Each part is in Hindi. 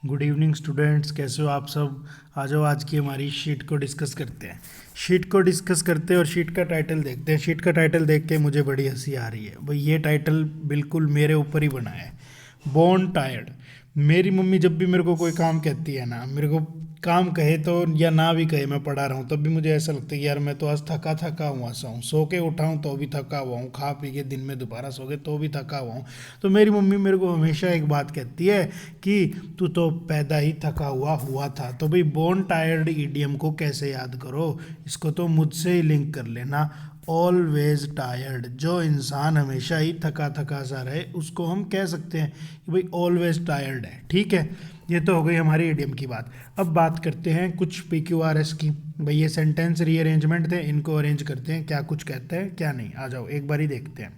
गुड इवनिंग स्टूडेंट्स, कैसे हो आप सब। आ जाओ, आज की हमारी शीट को डिस्कस करते हैं। शीट को डिस्कस करते हैं और शीट का टाइटल देखते हैं। शीट का टाइटल देख के मुझे बड़ी हंसी आ रही है भाई, ये टाइटल बिल्कुल मेरे ऊपर ही बना है। Born tired. मेरी मम्मी जब भी मेरे को कोई काम कहती है ना, मेरे को काम कहे तो या ना भी कहे, मैं पढ़ा रहा हूँ तब भी मुझे ऐसा लगता है कि यार मैं तो आज थका थका हुआ सा हूँ। सो के उठाऊँ तो भी थका हुआ हूँ, खा पी के दिन में दोबारा सो के तो भी थका हुआ हूँ। तो मेरी मम्मी मेरे को हमेशा एक बात कहती है कि तू तो पैदा ही थका हुआ हुआ था। तो भाई बोर्न टायर्ड ईडियम को कैसे याद करो, इसको तो मुझसे ही लिंक कर लेना। ऑलवेज टायर्ड, जो इंसान हमेशा ही थका थका सा रहे उसको हम कह सकते हैं कि भाई ऑलवेज टायर्ड है। ठीक है, ये तो हो गई हमारी ईडियम की बात। अब बात करते हैं कुछ PQRS की। भाई ये सेंटेंस रीअरेंजमेंट थे, इनको अरेंज करते हैं, क्या कुछ कहते हैं क्या नहीं। आ जाओ एक बार ही देखते हैं।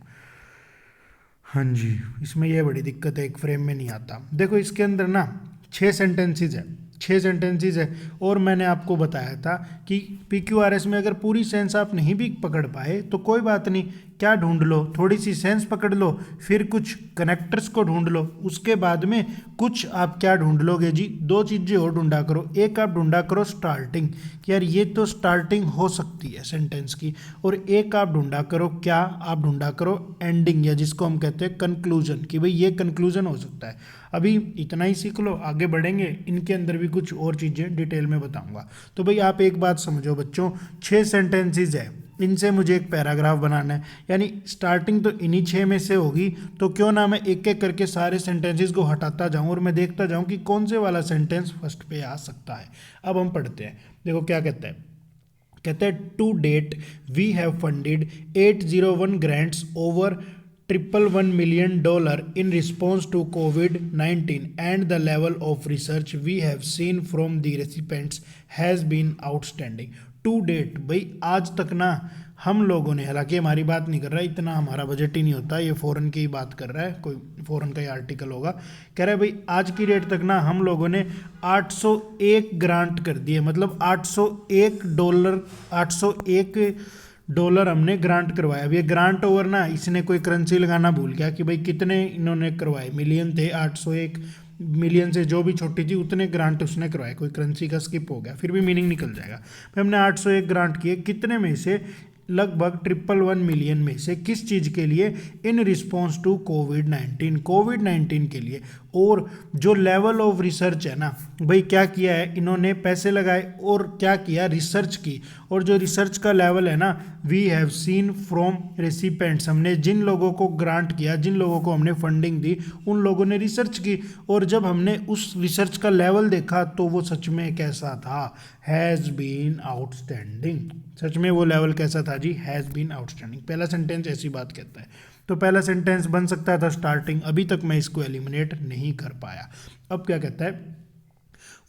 हाँ जी, इसमें ये बड़ी दिक्कत है, एक फ्रेम में नहीं आता। देखो इसके अंदर ना 6 सेंटेंसेस है, 6 सेंटेंसेस है। और मैंने आपको बताया था कि PQRS में अगर पूरी सेंस आप नहीं भी पकड़ पाए तो कोई बात नहीं, क्या ढूंढ लो, थोड़ी सी सेंस पकड़ लो, फिर कुछ कनेक्टर्स को ढूंढ लो। उसके बाद में कुछ आप क्या ढूंढ लोगे जी, 2 चीज़ें और ढूंढा करो। एक आप ढूंढा करो स्टार्टिंग, कि यार ये तो स्टार्टिंग हो सकती है सेंटेंस की। और एक आप ढूंढा करो क्या, आप ढूंढा करो एंडिंग, या जिसको हम कहते हैं कंक्लूजन, कि भाई ये कंक्लूजन हो सकता है। अभी इतना ही सीख लो, आगे बढ़ेंगे, इनके अंदर भी कुछ और चीज़ें डिटेल में बताऊंगा। तो भाई आप एक बात समझो बच्चों, 6 सेंटेंसेस है, इनसे मुझे एक पैराग्राफ बनाना है। यानी स्टार्टिंग तो इन्हीं 6 में से होगी, तो क्यों ना मैं एक एक करके सारे सेंटेंसेस को हटाता जाऊं और मैं देखता जाऊं कि कौन से वाला सेंटेंस फर्स्ट पे आ सकता है। अब हम पढ़ते हैं, देखो क्या कहता है। कहता है to date we have funded 801 grants over $111 in response to COVID-19 and the level of research we have seen from the recipients has been outstanding. To date, भाई आज तक ना हम लोगों ने, हालांकि हमारी बात नहीं कर रहा है, इतना हमारा बजट ही नहीं होता, ये फॉरेन की ही बात कर रहा है, कोई फॉरेन का ही आर्टिकल होगा। कह रहा है भाई आज की डेट तक ना हम लोगों ने 801 ग्रांट कर दिए, मतलब $801, $801 हमने ग्रांट करवाया। अब ये ग्रांट ओवर ना, इसने कोई करेंसी लगाना भूल गया कि भाई कितने इन्होंने करवाए, मिलियन थे, 801 मिलियन से जो भी छोटी थी उतने ग्रांट उसने करवाए, कोई करेंसी का स्किप हो गया, फिर भी मीनिंग निकल जाएगा। फिर हमने 801 ग्रांट किए, कितने में से, लगभग 111 मिलियन में से, किस चीज़ के लिए, इन रिस्पॉन्स टू कोविड 19 के लिए। और जो लेवल ऑफ रिसर्च है ना, भाई क्या किया है इन्होंने, पैसे लगाए और क्या किया, रिसर्च की। और जो रिसर्च का लेवल है ना, we have seen from recipients, हमने जिन लोगों को ग्रांट किया, जिन लोगों को हमने फंडिंग दी, उन लोगों ने रिसर्च की। और जब हमने उस रिसर्च का लेवल देखा तो वो सच में कैसा था, हैज़ बीन आउटस्टैंडिंग। सच में वो लेवल कैसा था जी, हैज़ बीन आउटस्टैंडिंग। पहला सेंटेंस ऐसी बात कहता है। तो पहला सेंटेंस बन सकता था स्टार्टिंग, अभी तक मैं इसको एलिमिनेट नहीं कर पाया। अब क्या कहता है,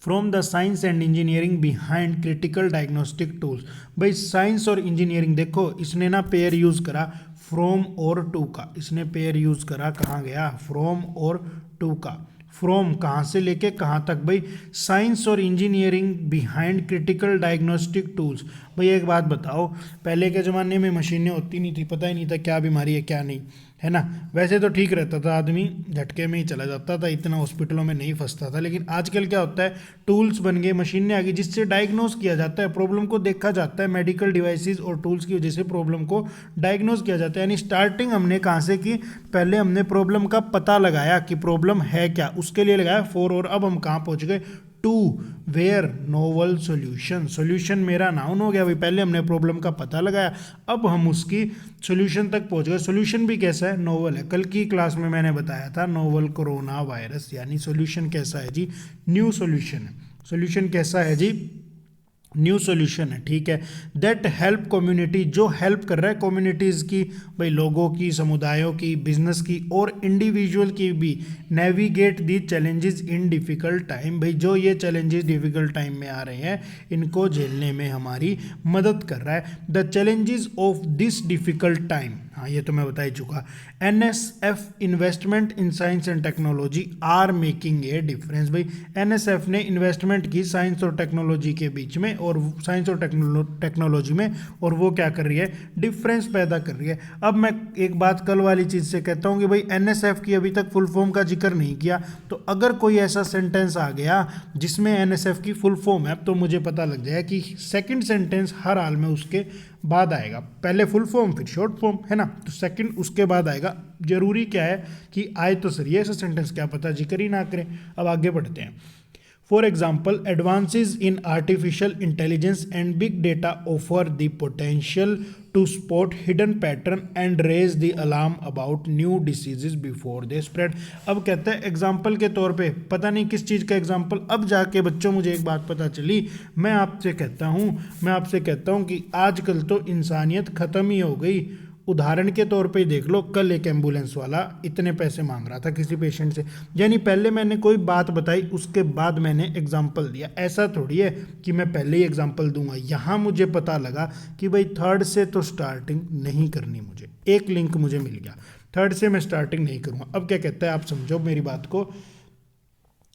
from the science and engineering behind critical diagnostic tools. भाई साइंस और इंजीनियरिंग, देखो इसने ना पेयर यूज करा फ्रॉम और टू का, इसने पेयर यूज करा, कहाँ गया, फ्रॉम और टू का। फ्रॉम कहाँ से लेके कहाँ तक, भाई साइंस और engineering behind critical diagnostic tools. भाई एक बात बताओ, पहले के ज़माने में मशीनें होती नहीं थी, पता ही नहीं था क्या बीमारी है क्या नहीं, है ना। वैसे तो ठीक रहता था, आदमी झटके में ही चला जाता था, इतना हॉस्पिटलों में नहीं फंसता था। लेकिन आजकल क्या होता है, टूल्स बन गए, मशीनें आ गई, जिससे डायग्नोस किया जाता है, प्रॉब्लम को देखा जाता है। मेडिकल डिवाइसेस और टूल्स की वजह से प्रॉब्लम को डायग्नोस किया जाता है। यानी स्टार्टिंग हमने कहाँ से की, पहले हमने प्रॉब्लम का पता लगाया कि प्रॉब्लम है क्या, उसके लिए लगाया फॉर। और अब हम कहाँ पहुँच गए, to where novel solution. Solution मेरा नाउन हो गया भाई, पहले हमने प्रॉब्लम का पता लगाया, अब हम उसकी सोल्यूशन तक पहुंच गए। सोल्यूशन भी कैसा है, नोवल है। कल की क्लास में मैंने बताया था नोवल कोरोना वायरस, यानी सोल्यूशन कैसा है जी, न्यू सोल्यूशन है। सोल्यूशन कैसा है जी, न्यू सोल्यूशन है। ठीक है, दैट हेल्प कम्युनिटी, जो हेल्प कर रहा है कम्युनिटीज़ की, भाई लोगों की, समुदायों की, बिजनेस की और इंडिविजुअल की भी, navigate the challenges in difficult time. भाई जो ये चैलेंजेस डिफ़िकल्ट टाइम में आ रहे हैं, इनको झेलने में हमारी मदद कर रहा है। The challenges of this difficult time, हाँ ये तो मैं बता ही चुका। NSF investment in science and technology are making a difference. भाई NSF ने इन्वेस्टमेंट की साइंस और टेक्नोलॉजी के बीच में, और साइंस और टेक्नोलॉजी में, और वो क्या कर रही है, डिफरेंस पैदा कर रही है। अब मैं एक बात कल वाली चीज़ से कहता हूँ कि भाई NSF की अभी तक फुल फॉर्म का जिक्र नहीं किया, तो अगर कोई ऐसा सेंटेंस आ गया जिसमें NSF की फुल फॉर्म है तो मुझे पता लग जाएगा कि सेकंड सेंटेंस हर हाल में उसके बाद आएगा। पहले फुल फॉर्म फिर शॉर्ट फॉर्म, है ना, तो सेकंड उसके बाद आएगा। जरूरी क्या है कि आए तो सही है ऐसा सेंटेंस, क्या पता जिक्र ही ना करें। अब आगे बढ़ते हैं। For example, advances in artificial intelligence and big data offer the potential to spot hidden pattern and raise the alarm about new diseases before they spread. अब कहते हैं एग्जाम्पल के तौर पे, पता नहीं किस चीज़ का एग्जाम्पल। अब जाके बच्चों मुझे एक बात पता चली, मैं आपसे कहता हूँ कि आजकल तो इंसानियत ख़त्म ही हो गई। उदाहरण के तौर पे देख लो, कल एक एम्बुलेंस वाला इतने पैसे मांग रहा था किसी पेशेंट से, यानी पहले मैंने कोई बात बताई उसके बाद मैंने एग्जाम्पल दिया। ऐसा थोड़ी है कि मैं पहले ही एग्जाम्पल दूंगा। यहाँ मुझे पता लगा कि भाई थर्ड से तो स्टार्टिंग नहीं करनी, मुझे एक लिंक मुझे मिल गया, थर्ड से मैं स्टार्टिंग नहीं करूँगा। अब क्या कहता है, आप समझो मेरी बात को।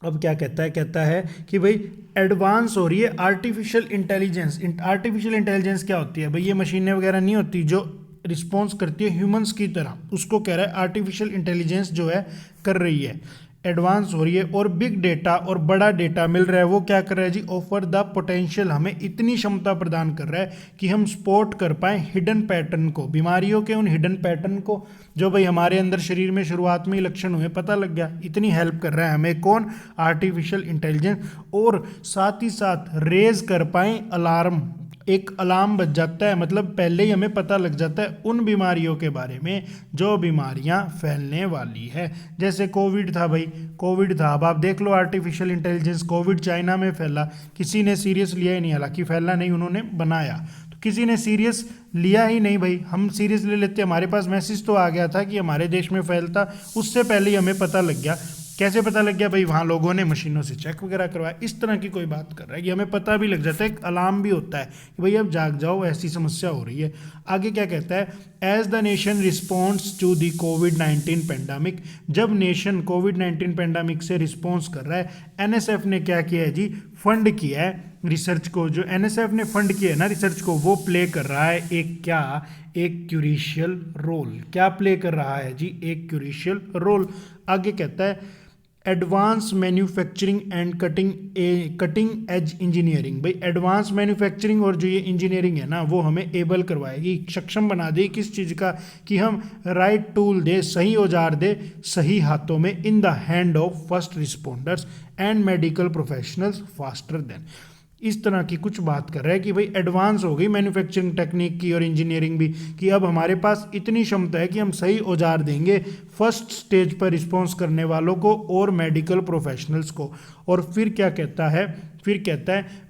अब क्या कहता है कि भाई एडवांस हो रही है आर्टिफिशियल इंटेलिजेंस। आर्टिफिशियल इंटेलिजेंस क्या होती है भाई, ये मशीनें वगैरह नहीं होती जो रिस्पॉन्स करती है ह्यूमंस की तरह, उसको कह रहा है आर्टिफिशियल इंटेलिजेंस जो है कर रही है, एडवांस हो रही है। और बिग डेटा और बड़ा डेटा मिल रहा है, वो क्या कर रहा है जी, ऑफर द पोटेंशियल, हमें इतनी क्षमता प्रदान कर रहा है कि हम स्पॉट कर पाए हिडन पैटर्न को, बीमारियों के उन हिडन पैटर्न को जो भाई हमारे अंदर शरीर में शुरुआत में ही लक्षण हुए पता लग गया। इतनी हेल्प कर रहा है हमें कौन, आर्टिफिशियल इंटेलिजेंस। और साथ ही साथ रेज कर पाए अलार्म, एक अलार्म बज जाता है, मतलब पहले ही हमें पता लग जाता है उन बीमारियों के बारे में जो बीमारियां फैलने वाली है। जैसे कोविड था भाई, कोविड था, अब आप देख लो आर्टिफिशियल इंटेलिजेंस, कोविड चाइना में फैला, किसी ने सीरियस लिया ही नहीं, हालांकि फैला नहीं, उन्होंने बनाया, तो किसी ने सीरियस लिया ही नहीं। भाई हम सीरियस ले लेते, हमारे पास मैसेज तो आ गया था कि हमारे देश में फैलता, उससे पहले ही हमें पता लग गया। कैसे पता लग गया भाई, वहाँ लोगों ने मशीनों से चेक वगैरह करवाया। इस तरह की कोई बात कर रहा है कि हमें पता भी लग जाता है, एक अलार्म भी होता है कि भाई अब जाग जाओ, ऐसी समस्या हो रही है। आगे क्या कहता है, as the nation response to the कोविड-19 पेंडेमिक, जब नेशन कोविड-19 पेंडेमिक से रिस्पॉन्स कर रहा है, NSF ने क्या किया है जी, फंड किया है रिसर्च को। जो NSF ने फंड किया है ना रिसर्च को, वो प्ले कर रहा है एक क्यूरिशियल रोल। क्या प्ले कर रहा है जी, एक क्यूरिशियल रोल। आगे कहता है advance manufacturing and cutting edge engineering. भाई एडवांस मैन्युफैक्चरिंग और जो ये इंजीनियरिंग है ना, वो हमें एबल करवाएगी, सक्षम बना देगी किस चीज़ का, कि हम राइट टूल दे, सही औजार दे सही हाथों में, in the hand of first responders and medical professionals faster than. इस तरह की कुछ बात कर रहा है कि भाई एडवांस हो गई मैन्युफैक्चरिंग टेक्निक की और इंजीनियरिंग भी, कि अब हमारे पास इतनी क्षमता है कि हम सही औजार देंगे फर्स्ट स्टेज पर रिस्पॉन्स करने वालों को और मेडिकल प्रोफेशनल्स को। और फिर क्या कहता है,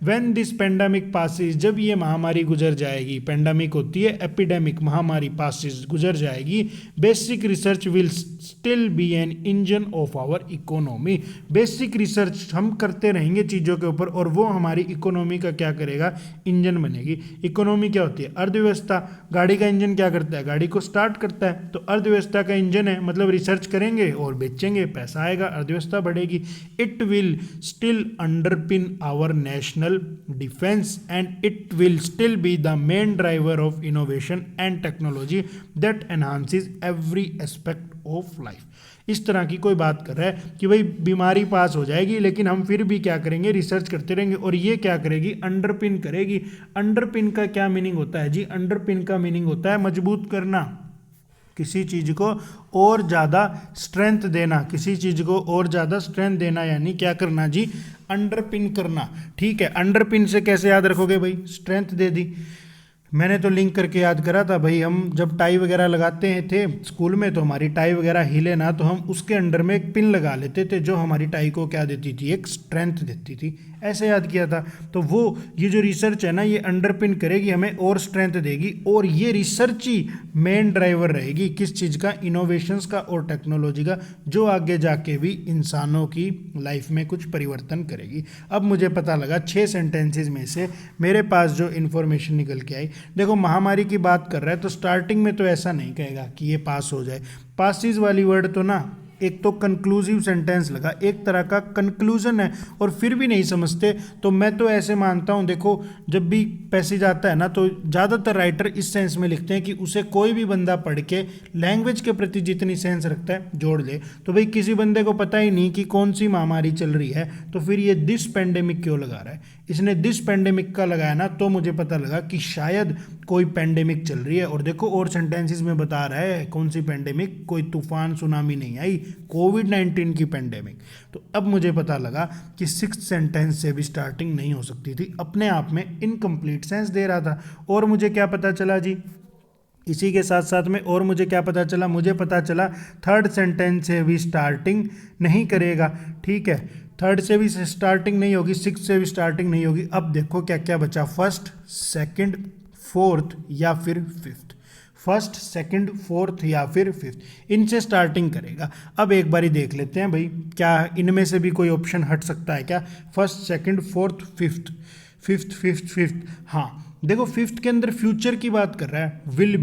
व्हेन दिस पेंडेमिक पासिस, जब ये महामारी गुजर जाएगी, पेंडेमिक होती है एपिडेमिक, महामारी, पासिस गुजर जाएगी, basic research will still be an engine of our economy. Basic research हम करते रहेंगे चीज़ों के ऊपर और वो हमारी इकोनॉमी का क्या करेगा, इंजन बनेगी। इकोनॉमी क्या होती है, अर्थव्यवस्था। गाड़ी का इंजन क्या करता है, गाड़ी को स्टार्ट करता है, तो अर्थव्यवस्था का इंजन है, मतलब रिसर्च करेंगे और बेचेंगे, पैसा आएगा, अर्थव्यवस्था बढ़ेगी। It will still अंडरपिन our national defense and it will still be the main driver of innovation and technology that enhances every aspect of life। इस तरह की कोई बात कर रहा है कि भाई बीमारी पास हो जाएगी लेकिन हम फिर भी क्या करेंगे, रिसर्च करते रहेंगे, और ये क्या करेगी, अंडरपिन करेगी। अंडरपिन का क्या मीनिंग होता है जी, अंडरपिन का मीनिंग होता है मजबूत करना, किसी चीज़ को और ज़्यादा स्ट्रेंथ देना, किसी चीज़ को और ज़्यादा स्ट्रेंथ देना, यानी क्या करना जी, अंडरपिन करना। ठीक है, अंडरपिन से कैसे याद रखोगे भाई, स्ट्रेंथ दे दी। मैंने तो लिंक करके याद करा था भाई, हम जब टाई वगैरह लगाते हैं थे स्कूल में, तो हमारी टाई वगैरह हिले ना तो हम उसके अंडर में एक पिन लगा लेते थे जो हमारी टाई को क्या देती थी, एक स्ट्रेंथ देती थी। ऐसे याद किया था। तो वो ये जो रिसर्च है ना, ये अंडरपिन करेगी, हमें और स्ट्रेंथ देगी, और ये रिसर्च ही मेन ड्राइवर रहेगी किस चीज़ का, इनोवेशंस का और टेक्नोलॉजी का, जो आगे जाके भी इंसानों की लाइफ में कुछ परिवर्तन करेगी। अब मुझे पता लगा 6 सेंटेंसेज में से मेरे पास जो इन्फॉर्मेशन निकल के आई, देखो महामारी की बात कर रहा है तो स्टार्टिंग में तो ऐसा नहीं कहेगा कि ये पास हो जाए। पासिस वाली वर्ड तो ना एक तो कंक्लूसिव सेंटेंस लगा, एक तरह का कंक्लूजन है, और फिर भी नहीं समझते। तो मैं तो ऐसे मानता हूँ, देखो जब भी पैसेज आता है ना तो ज़्यादातर राइटर इस सेंस में लिखते हैं कि उसे कोई भी बंदा पढ़ के लैंग्वेज के प्रति जितनी सेंस रखता है जोड़ ले। तो भाई किसी बंदे को पता ही नहीं कि कौन सी महामारी चल रही है, तो फिर ये दिस पेंडेमिक क्यों लगा रहा है। इसने दिस पेंडेमिक का लगाया ना तो मुझे पता लगा कि शायद कोई पेंडेमिक चल रही है। और देखो और सेंटेंसेस में बता रहा है कौन सी पेंडेमिक, कोई तूफान सुनामी नहीं आई, कोविड-19 की पेंडेमिक। तो अब मुझे पता लगा कि सिक्स सेंटेंस से भी स्टार्टिंग नहीं हो सकती थी, अपने आप में इनकम्प्लीट सेंस दे रहा था। और मुझे क्या पता चला जी, इसी के साथ साथ में और मुझे क्या पता चला, मुझे पता चला थर्ड सेंटेंस से भी स्टार्टिंग नहीं करेगा। ठीक है, थर्ड से भी स्टार्टिंग नहीं होगी, सिक्स से भी स्टार्टिंग नहीं होगी। अब देखो क्या क्या बचा, फर्स्ट, सेकंड, फोर्थ या फिर फिफ्थ। फर्स्ट, सेकंड, फोर्थ या फिर फिफ्थ, इनसे स्टार्टिंग करेगा। अब एक बारी देख लेते हैं भाई क्या इनमें से भी कोई ऑप्शन हट सकता है क्या। First, second, fourth, fifth, fifth fifth fifth, हाँ देखो फिफ्थ के अंदर फ्यूचर की बात कर रहा है, विल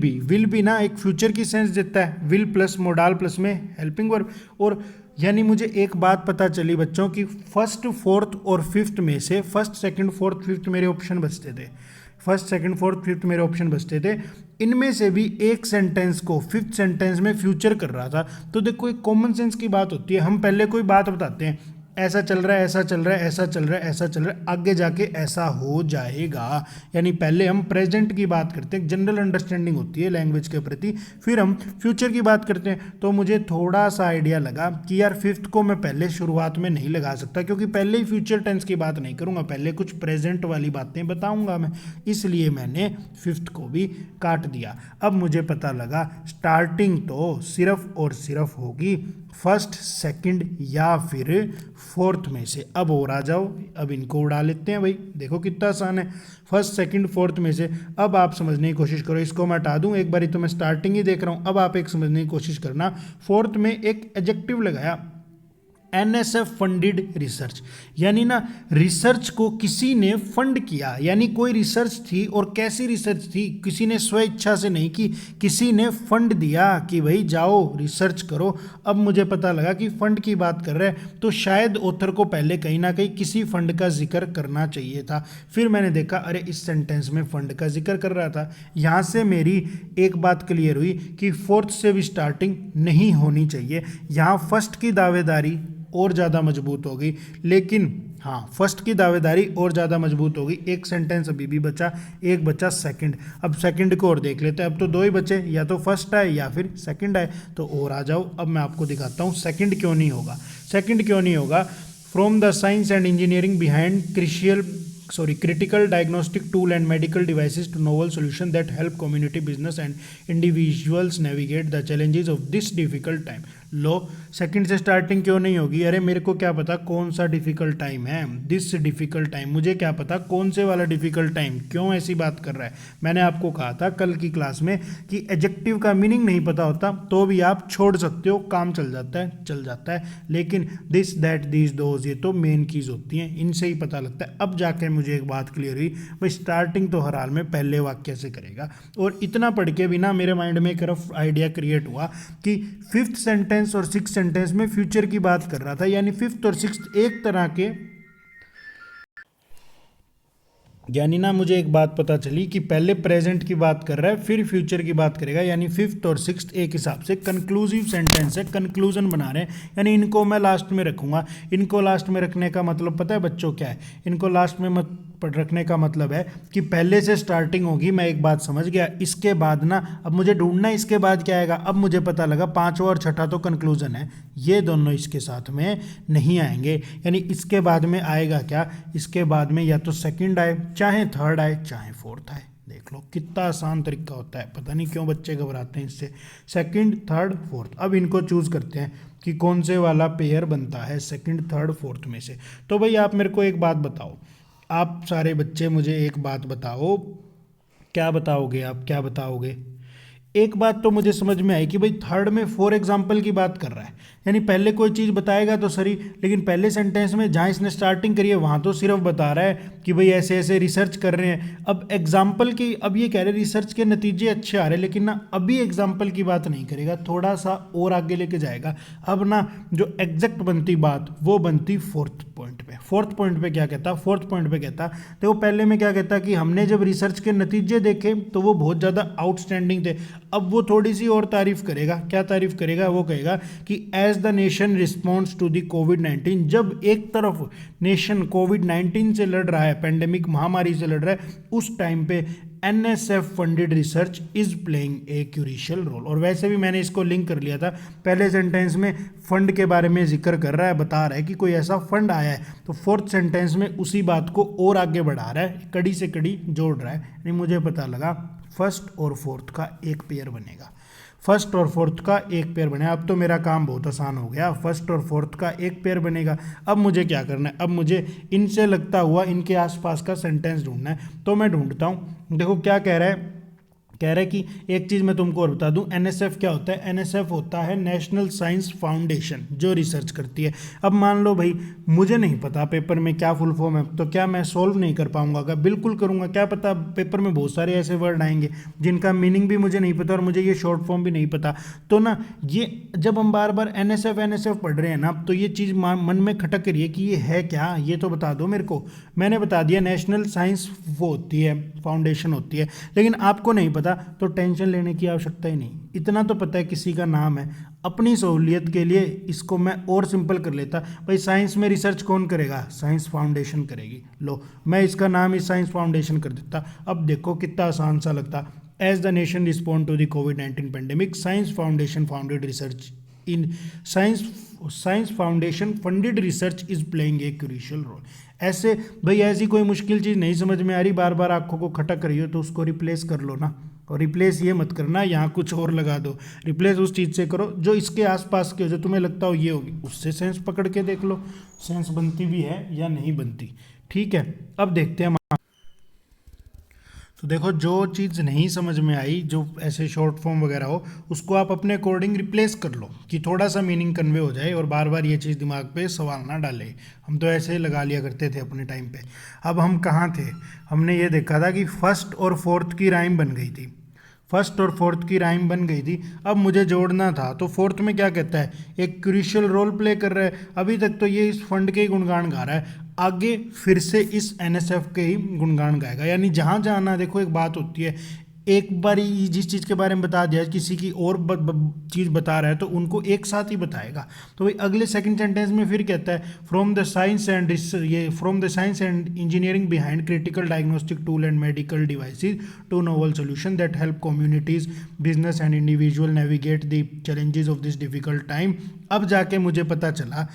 बी ना एक फ्यूचर की सेंस देता है, विल प्लस मोडाल प्लस में हेल्पिंग वर्ब। और यानी मुझे एक बात पता चली बच्चों की फर्स्ट, फोर्थ और फिफ्थ में से फर्स्ट, सेकंड, फोर्थ, फिफ्थ मेरे ऑप्शन बचते थे। फर्स्ट, सेकंड, फोर्थ, फिफ्थ मेरे ऑप्शन बचते थे। इनमें से भी एक सेंटेंस को फिफ्थ सेंटेंस में फ्यूचर कर रहा था। तो देखो एक कॉमन सेंस की बात होती है, हम पहले कोई बात बताते हैं, ऐसा चल रहा है, ऐसा चल रहा है, ऐसा चल रहा है, ऐसा चल रहा है, आगे जाके ऐसा हो जाएगा। यानी पहले हम प्रेजेंट की बात करते हैं, जनरल अंडरस्टैंडिंग होती है लैंग्वेज के प्रति, फिर हम फ्यूचर की बात करते हैं। तो मुझे थोड़ा सा आइडिया लगा कि यार फिफ्थ को मैं पहले शुरुआत में नहीं लगा सकता, क्योंकि पहले ही फ्यूचर टेंस की बात नहीं करूंगा, पहले कुछ प्रेजेंट वाली बातें बताऊंगा मैं, इसलिए मैंने फिफ्थ को भी काट दिया। अब मुझे पता लगा स्टार्टिंग तो सिर्फ और सिर्फ होगी फर्स्ट, सेकंड या फिर फोर्थ में से। अब और आ जाओ, अब इनको उड़ा लेते हैं भाई, देखो कितना आसान है, फर्स्ट, सेकंड, फोर्थ में से। अब आप समझने की कोशिश करो, इसको मैं हटा दूं, एक बारी तो मैं स्टार्टिंग ही देख रहा हूं, अब आप एक समझने की कोशिश करना। फोर्थ में एक एडजेक्टिव लगाया, NSF फंडेड रिसर्च, यानी ना रिसर्च को किसी ने फंड किया, यानी कोई रिसर्च थी, और कैसी रिसर्च थी, किसी ने स्व इच्छा से नहीं की, किसी ने फंड दिया कि भाई जाओ रिसर्च करो। अब मुझे पता लगा कि फंड की बात कर रहे हैं, तो शायद ऑथर को पहले कहीं ना कहीं किसी फंड का जिक्र करना चाहिए था। फिर मैंने देखा अरे इस सेंटेंस में फंड का जिक्र कर रहा था। यहाँ से मेरी एक बात क्लियर हुई कि फोर्थ से भी स्टार्टिंग नहीं होनी चाहिए। यहाँ फर्स्ट की दावेदारी और ज़्यादा मजबूत होगी, लेकिन हाँ फर्स्ट की दावेदारी और ज़्यादा मजबूत होगी। एक सेंटेंस अभी भी बचा, एक बचा सेकंड। अब सेकंड को और देख लेते हैं, अब तो दो ही बचे, या तो फर्स्ट आए या फिर सेकंड आए। तो और आ जाओ, अब मैं आपको दिखाता हूँ सेकंड क्यों नहीं होगा। सेकंड क्यों नहीं होगा, from the science and engineering behind critical diagnostic tool and medical devices to novel solution that help community, business and individuals navigate the challenges of this difficult time। Low second से स्टार्टिंग क्यों नहीं होगी, अरे मेरे को क्या पता कौन सा डिफिकल्ट टाइम है, दिस डिफिकल्ट टाइम, मुझे क्या पता कौन से वाला डिफिकल्ट टाइम, क्यों ऐसी बात कर रहा है। मैंने आपको कहा था कल की क्लास में कि एडजेक्टिव का मीनिंग नहीं पता होता तो भी आप छोड़ सकते हो, काम चल जाता है, लेकिन दिस, दैट, दिस, दोज, ये तो मेन कीज होती हैं, इनसे ही पता लगता है। अब जाके मुझे एक बात क्लियर हुई, भाई स्टार्टिंग तो हर हाल में पहले वाक्य से करेगा। और इतना पढ़ के भी ना मेरे माइंड में एक रफ आइडिया क्रिएट हुआ कि फिफ्थ सेंटेंस और सिक्स सेंटेंस में फ्यूचर की बात कर रहा था, यानी फिफ्थ और सिक्स्थ एक तरह के, यानी ना मुझे एक बात पता चली कि पहले प्रेजेंट की बात कर रहा है फिर फ्यूचर की बात करेगा, यानी फिफ्थ और सिक्स्थ एक हिसाब से कंक्लूसिव सेंटेंस है, कंक्लूजन बना रहे हैं, यानी इनको मैं लास्ट में रखूंगा। इनको लास्ट में रखने का मतलब पता है बच्चों क्या है, इनको लास्ट में रखने का मतलब है कि पहले से स्टार्टिंग होगी, मैं एक बात समझ गया। इसके बाद ना अब मुझे ढूंढना इसके बाद क्या आएगा, अब मुझे पता लगा पांचवा और छठा तो कंक्लूजन है, ये दोनों इसके साथ में नहीं आएंगे। यानी इसके बाद में आएगा क्या, इसके बाद में या तो सेकंड आए, चाहे थर्ड आए, चाहे फोर्थ आए। देख लो कितना आसान तरीका होता है, पता नहीं क्यों बच्चे घबराते हैं इससे। सेकंड, थर्ड, फोर्थ, अब इनको चूज करते हैं कि कौन से वाला पेयर बनता है सेकंड, थर्ड, फोर्थ में से। तो भाई आप मेरे को एक बात बताओ, आप सारे बच्चे मुझे एक बात बताओ, क्या बताओगे आप, क्या बताओगे, एक बात तो मुझे समझ में आई कि भाई थर्ड में फॉर एग्जाम्पल की बात कर रहा है, यानी पहले कोई चीज़ बताएगा तो सही, लेकिन पहले सेंटेंस में जहाँ इसने स्टार्टिंग करी है वहाँ तो सिर्फ बता रहा है कि भाई ऐसे ऐसे रिसर्च कर रहे हैं। अब एग्जाम्पल की, अब ये कह रहे रिसर्च के नतीजे अच्छे आ रहे हैं, लेकिन ना अभी एग्जाम्पल की बात नहीं करेगा, थोड़ा सा और आगे लेके जाएगा। अब ना जो एग्जैक्ट बनती बात वो बनती फोर्थ पॉइंट पे। फोर्थ पॉइंट पे क्या कहता, फोर्थ पॉइंट पे कहता, देखो पहले में क्या कहता कि हमने जब रिसर्च के नतीजे देखे तो वो बहुत ज़्यादा आउटस्टैंडिंग थे। अब वो थोड़ी सी और तारीफ करेगा। क्या तारीफ करेगा, वो कहेगा कि as the nation response to the कोविड-19, जब एक तरफ नेशन कोविड-19 से लड़ रहा है, पेंडेमिक महामारी से लड़ रहा है, उस टाइम पे NSF funded research is playing a crucial role. और वैसे भी मैंने इसको लिंक कर लिया था, पहले सेंटेंस में फंड के बारे में जिक्र कर रहा है, बता रहा है कि कोई ऐसा फंड आया है, तो फोर्थ सेंटेंस में उसी बात को और आगे बढ़ा रहा है, कड़ी से कड़ी जोड़ रहा है। यानी मुझे पता लगा फर्स्ट और फोर्थ का एक पेयर बनेगा, फर्स्ट और फोर्थ का एक पेयर बनेगा। अब तो मेरा काम बहुत आसान हो गया, फर्स्ट और फोर्थ का एक पेयर बनेगा। अब मुझे क्या करना है, अब मुझे इनसे लगता हुआ इनके आसपास का सेंटेंस ढूंढना है। तो मैं ढूंढता हूँ। देखो क्या कह रहा है, कह रहा है कि एक चीज़ मैं तुमको और बता दूं, NSF क्या होता है, NSF होता है नेशनल साइंस फाउंडेशन, जो रिसर्च करती है। अब मान लो भाई मुझे नहीं पता पेपर में क्या फुल फॉर्म है, तो क्या मैं सोल्व नहीं कर पाऊंगा? क्या बिल्कुल करूंगा। क्या पता पेपर में बहुत सारे ऐसे वर्ड आएंगे जिनका मीनिंग भी मुझे नहीं पता और मुझे ये शॉर्ट फॉर्म भी नहीं पता। तो ना ये जब हम बार बार NSF पढ़ रहे हैं ना, तो ये चीज़ मन में खटक रही है कि ये है क्या, ये तो बता दो मेरे को। मैंने बता दिया नेशनल साइंस वो होती है, फाउंडेशन होती है, लेकिन आपको नहीं पता तो टेंशन लेने की आवश्यकता ही नहीं। इतना तो पता है किसी का नाम है। अपनी सहूलियत के लिए इसको मैं और सिंपल कर लेता, भाई साइंस में रिसर्च कौन करेगा, साइंस फाउंडेशन करेगी। लो मैं इसका नाम ही साइंस फाउंडेशन कर देता। अब देखो कितना आसान सा लगता। As the nation respond to the कोविड-19 pandemic, science foundation founded research in science foundation funded research is playing a crucial role. ऐसे भाई ऐसी कोई मुश्किल चीज़ नहीं समझ में आ रही, बार बार आंखों को खटक रही हो, तो उसको रिप्लेस कर लो ना। और रिप्लेस ये मत करना यहाँ कुछ और लगा दो, रिप्लेस उस चीज़ से करो जो इसके आसपास के, जो तुम्हें लगता हो ये होगी, उससे सेंस पकड़ के देख लो सेंस बनती भी है या नहीं बनती। ठीक है, अब देखते हैं। तो देखो जो चीज़ नहीं समझ में आई, जो ऐसे शॉर्ट फॉर्म वगैरह हो, उसको आप अपने अकॉर्डिंग रिप्लेस कर लो कि थोड़ा सा मीनिंग कन्वे हो जाए और बार बार ये चीज़ दिमाग पे सवाल ना डाले। हम तो ऐसे ही लगा लिया करते थे अपने टाइम पे। अब हम कहाँ थे, हमने ये देखा था कि फर्स्ट और फोर्थ की राइम बन गई थी, फर्स्ट और फोर्थ की राइम बन गई थी। अब मुझे जोड़ना था, तो फोर्थ में क्या कहता है, एक क्रूशियल रोल प्ले कर रहा है। अभी तक तो ये इस फंड के ही गुणगान गा रहा है, आगे फिर से इस NSF के ही गुणगान गाएगा। यानी जहाँ जहाँ ना देखो एक बात होती है, एक बार ही जिस चीज़ के बारे में बता दिया, किसी की और चीज़ बता रहा है तो उनको एक साथ ही बताएगा। तो भाई अगले सेकंड सेंटेंस में फिर कहता है from the science and engineering behind critical diagnostic tool and medical devices to novel solution that help communities, business and individual navigate the challenges of this difficult time. अब जाके मुझे पता चला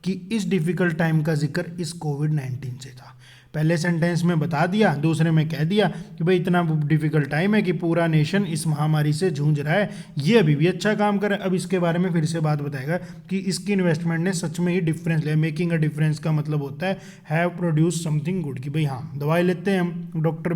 कि इस डिफिकल्ट टाइम का जिक्र इस कोविड-19 से था। पहले सेंटेंस में बता दिया, दूसरे में कह दिया कि भाई इतना डिफिकल्ट टाइम है कि पूरा नेशन इस महामारी से जूझ रहा है, ये अभी भी अच्छा काम कर रहा है। अब इसके बारे में फिर से बात बताएगा कि इसकी इन्वेस्टमेंट ने सच में ही डिफरेंस लिया। मेकिंग अ डिफरेंस का मतलब होता है हैव प्रोड्यूस समथिंग गुड, कि भाई हाँ दवाई लेते हैं हम, डॉक्टर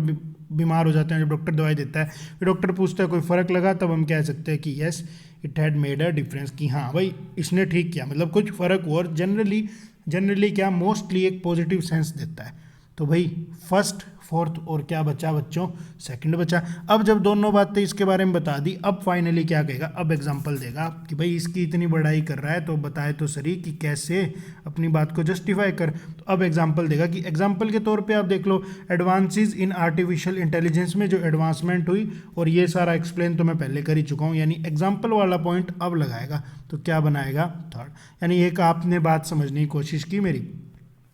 बीमार हो जाते हैं, जब डॉक्टर दवाई देता है, डॉक्टर पूछता है कोई फ़र्क लगा, तब हम कह सकते हैं कि yes it had made a difference, कि हाँ भाई इसने ठीक किया, मतलब कुछ फ़र्क हुआ। और जनरली क्या मोस्टली एक पॉजिटिव सेंस देता है। तो भाई फर्स्ट फोर्थ और क्या बचा बच्चों, सेकंड बचा। अब जब दोनों बातें इसके बारे में बता दी, अब फाइनली क्या कहेगा, अब एग्जांपल देगा कि भाई इसकी इतनी बड़ाई कर रहा है तो बताए तो सही कि कैसे अपनी बात को जस्टिफाई कर। तो अब एग्जांपल देगा कि एग्जांपल के तौर पे आप देख लो, एडवांसेस इन आर्टिफिशियल इंटेलिजेंस में जो एडवांसमेंट हुई, और ये सारा एक्सप्लेन तो मैं पहले कर ही चुका हूँ, यानी एग्जाम्पल वाला पॉइंट अब लगाएगा। तो क्या बनाएगा, थर्ड। यानी एक आपने बात समझने की कोशिश की मेरी,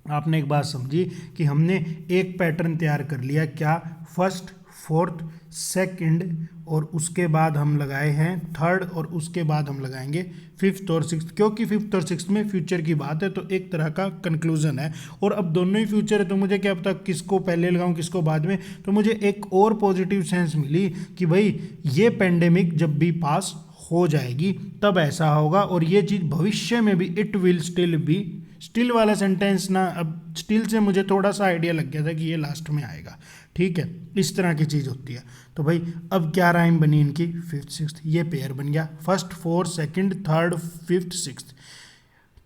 आपने एक बात समझी कि हमने एक पैटर्न तैयार कर लिया, क्या, फर्स्ट फोर्थ सेकंड, और उसके बाद हम लगाए हैं थर्ड, और उसके बाद हम लगाएंगे फिफ्थ और सिक्स्थ, क्योंकि फिफ्थ और सिक्स्थ में फ्यूचर की बात है, तो एक तरह का कंक्लूजन है। और अब दोनों ही फ्यूचर है, तो मुझे क्या पता किसको पहले लगाऊं किसको बाद में। तो मुझे एक और पॉजिटिव सेंस मिली कि भाई ये पेंडेमिक जब भी पास हो जाएगी तब ऐसा होगा, और ये चीज़ भविष्य में भी it will still be still वाला सेंटेंस ना, अब स्टिल से मुझे थोड़ा सा आइडिया लग गया था कि ये लास्ट में आएगा, ठीक है, इस तरह की चीज़ होती है। तो भाई अब क्या राइम बनी इनकी, फिफ्थ सिक्स्थ, ये पेयर बन गया, first fourth second third fifth sixth,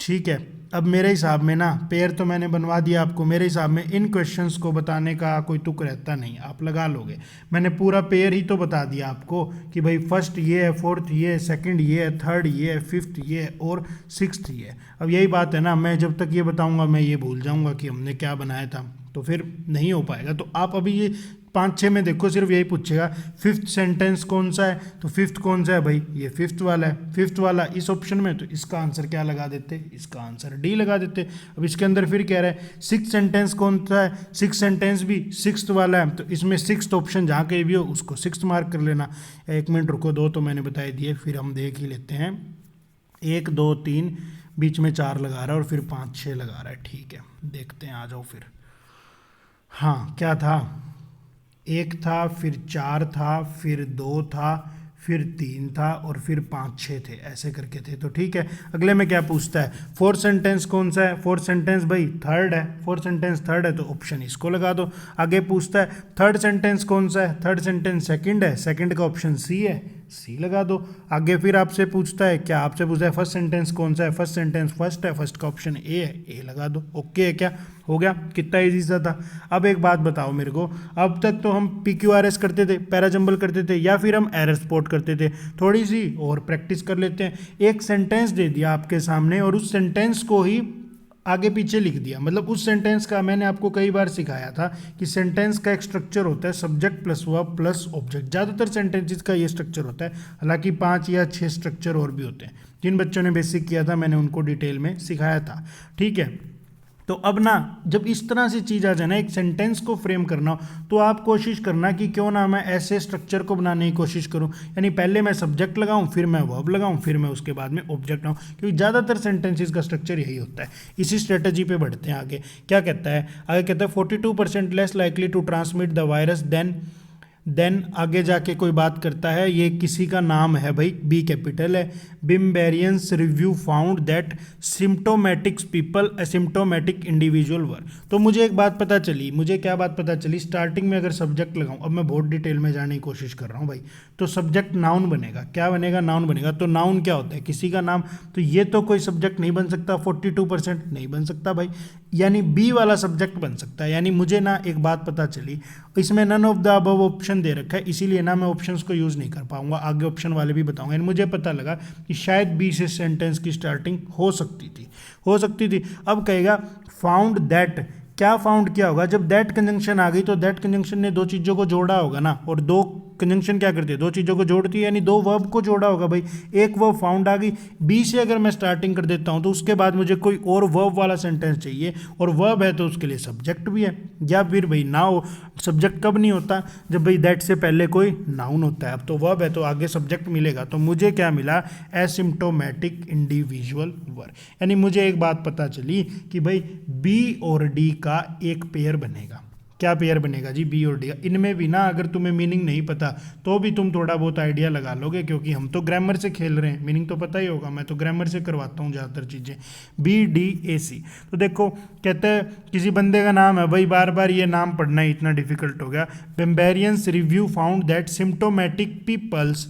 ठीक है। अब मेरे हिसाब में ना पेयर तो मैंने बनवा दिया आपको, मेरे हिसाब में इन क्वेश्चंस को बताने का कोई तुक रहता नहीं, आप लगा लोगे। मैंने पूरा पेयर ही तो बता दिया आपको कि भाई फर्स्ट ये है, फोर्थ ये है, सेकंड ये है, थर्ड ये है, फिफ्थ ये है और सिक्स्थ ये है। अब यही बात है ना, मैं जब तक ये बताऊंगा मैं ये भूल जाऊंगा कि हमने क्या बनाया था, तो फिर नहीं हो पाएगा। तो आप अभी ये 5-6 में देखो, सिर्फ यही पूछेगा फिफ्थ सेंटेंस कौन सा है, तो फिफ्थ कौन सा है भाई, ये फिफ्थ वाला है, फिफ्थ वाला इस ऑप्शन में, तो इसका आंसर क्या लगा देते, इसका आंसर डी लगा देते। अब इसके अंदर फिर कह रहा है सिक्स सेंटेंस कौन सा है, सिक्स सेंटेंस भी सिक्स्थ वाला है, तो इसमें सिक्स्थ ऑप्शन जहाँ कहीं भी हो उसको सिक्स्थ मार्क कर लेना। 1 मिनट रुको, 2 तो मैंने बताई दिए, फिर हम देख ही लेते हैं। 1 2 3 बीच में 4 लगा रहा है और फिर 5 6 लगा रहा है, ठीक है, देखते हैं, आ जाओ फिर। हाँ क्या था, 1 था, फिर 4 था, फिर 2 था, फिर 3 था और फिर 5 6 थे, ऐसे करके थे। तो ठीक है, अगले में क्या पूछता है, फोर्थ सेंटेंस कौन सा है, फोर्थ सेंटेंस भाई थर्ड है, फोर्थ सेंटेंस थर्ड है तो ऑप्शन इसको लगा दो। आगे पूछता है थर्ड सेंटेंस कौन सा है, थर्ड सेंटेंस सेकंड है, सेकंड का ऑप्शन सी है, सी लगा दो। आगे फिर आपसे पूछता है, क्या आपसे पूछता है फर्स्ट सेंटेंस कौन सा है, फर्स्ट सेंटेंस फर्स्ट है, फर्स्ट का ऑप्शन ए है, ए लगा दो। ओके है क्या, हो गया, कितना इजी सा था। अब एक बात बताओ मेरे को, अब तक तो हम PQRS करते थे, पैराजंबल करते थे, या फिर हम एरर स्पॉट करते थे, थोड़ी सी और प्रैक्टिस कर लेते हैं। एक सेंटेंस दे दिया आपके सामने और उस सेंटेंस को ही आगे पीछे लिख दिया, मतलब उस सेंटेंस का मैंने आपको कई बार सिखाया था कि सेंटेंस का एक स्ट्रक्चर होता है subject plus verb plus object, ज़्यादातर सेंटेंसेस का ये स्ट्रक्चर होता है, हालांकि 5 या 6 स्ट्रक्चर और भी होते हैं। जिन बच्चों ने बेसिक किया था मैंने उनको डिटेल में सिखाया था, ठीक है। तो अब ना जब इस तरह से चीज़ आ जाए ना, एक सेंटेंस को फ्रेम करना हो, तो आप कोशिश करना कि क्यों ना मैं ऐसे स्ट्रक्चर को बनाने की कोशिश करूं, यानी पहले मैं सब्जेक्ट लगाऊं, फिर मैं वर्ब लगाऊं, फिर मैं उसके बाद में ऑब्जेक्ट लाऊं, क्योंकि ज़्यादातर सेंटेंसेस का स्ट्रक्चर यही होता है। इसी स्ट्रेटजी पे बढ़ते हैं आगे। क्या कहता है, आगे कहता है 42% less likely to transmit the virus then आगे जाके कोई बात करता है, ये किसी का नाम है भाई, बी कैपिटल है। बिम्बेरियंस review found that symptomatics people asymptomatic individual were. तो मुझे एक बात पता चली, मुझे क्या बात पता चली, स्टार्टिंग में अगर सब्जेक्ट लगाऊं, अब मैं बहुत डिटेल में जाने की कोशिश कर रहा हूं भाई, तो सब्जेक्ट नाउन बनेगा, क्या बनेगा, नाउन बनेगा। तो नाउन क्या होता है, किसी का नाम, तो ये तो कोई सब्जेक्ट नहीं बन सकता, 42% नहीं बन सकता भाई, यानी बी वाला सब्जेक्ट बन सकता है। यानी मुझे ना एक बात पता चली, इसमें none of the above option दे रखा है, इसीलिए ना मैं ऑप्शंस को यूज़ नहीं कर पाऊंगा, आगे ऑप्शन वाले भी बताऊंगा। यानी मुझे पता लगा कि शायद बी से सेंटेंस की स्टार्टिंग हो सकती थी। अब कहेगा फाउंड दैट, क्या फाउंड किया होगा, जब दैट कंजंक्शन आ गई तो दैट कंजंक्शन ने 2 चीज़ों को जोड़ा होगा ना, और 2 कंजंक्शन क्या करती है, 2 चीज़ों को जोड़ती है, यानी 2 वर्ब को जोड़ा होगा भाई। एक वर्ब फाउंड आ गई, बी से अगर मैं स्टार्टिंग कर देता हूं तो उसके बाद मुझे कोई और वर्ब वाला सेंटेंस चाहिए, और वर्ब है तो उसके लिए सब्जेक्ट भी है, या फिर भाई ना हो, सब्जेक्ट कब नहीं होता, जब भाई दैट से पहले कोई नाउन होता है। अब तो वर्ब है तो आगे सब्जेक्ट मिलेगा, तो मुझे क्या मिला, एसिम्टोमेटिक इंडिविजुअल वर। यानी मुझे एक बात पता चली कि भाई बी और डी का एक पेयर बनेगा। क्या पेयर बनेगा जी, बी और डी। इनमें भी ना अगर तुम्हें मीनिंग नहीं पता तो भी तुम थोड़ा बहुत आइडिया लगा लोगे, क्योंकि हम तो ग्रामर से खेल रहे हैं, मीनिंग तो पता ही होगा, मैं तो ग्रामर से करवाता हूँ ज़्यादातर चीज़ें। बी डी ए सी, तो देखो कहते हैं किसी बंदे का नाम है भाई, बार बार ये नाम पढ़ना ही इतना डिफिकल्ट हो गया। बेम्बेरियंस review found that symptomatic peoples,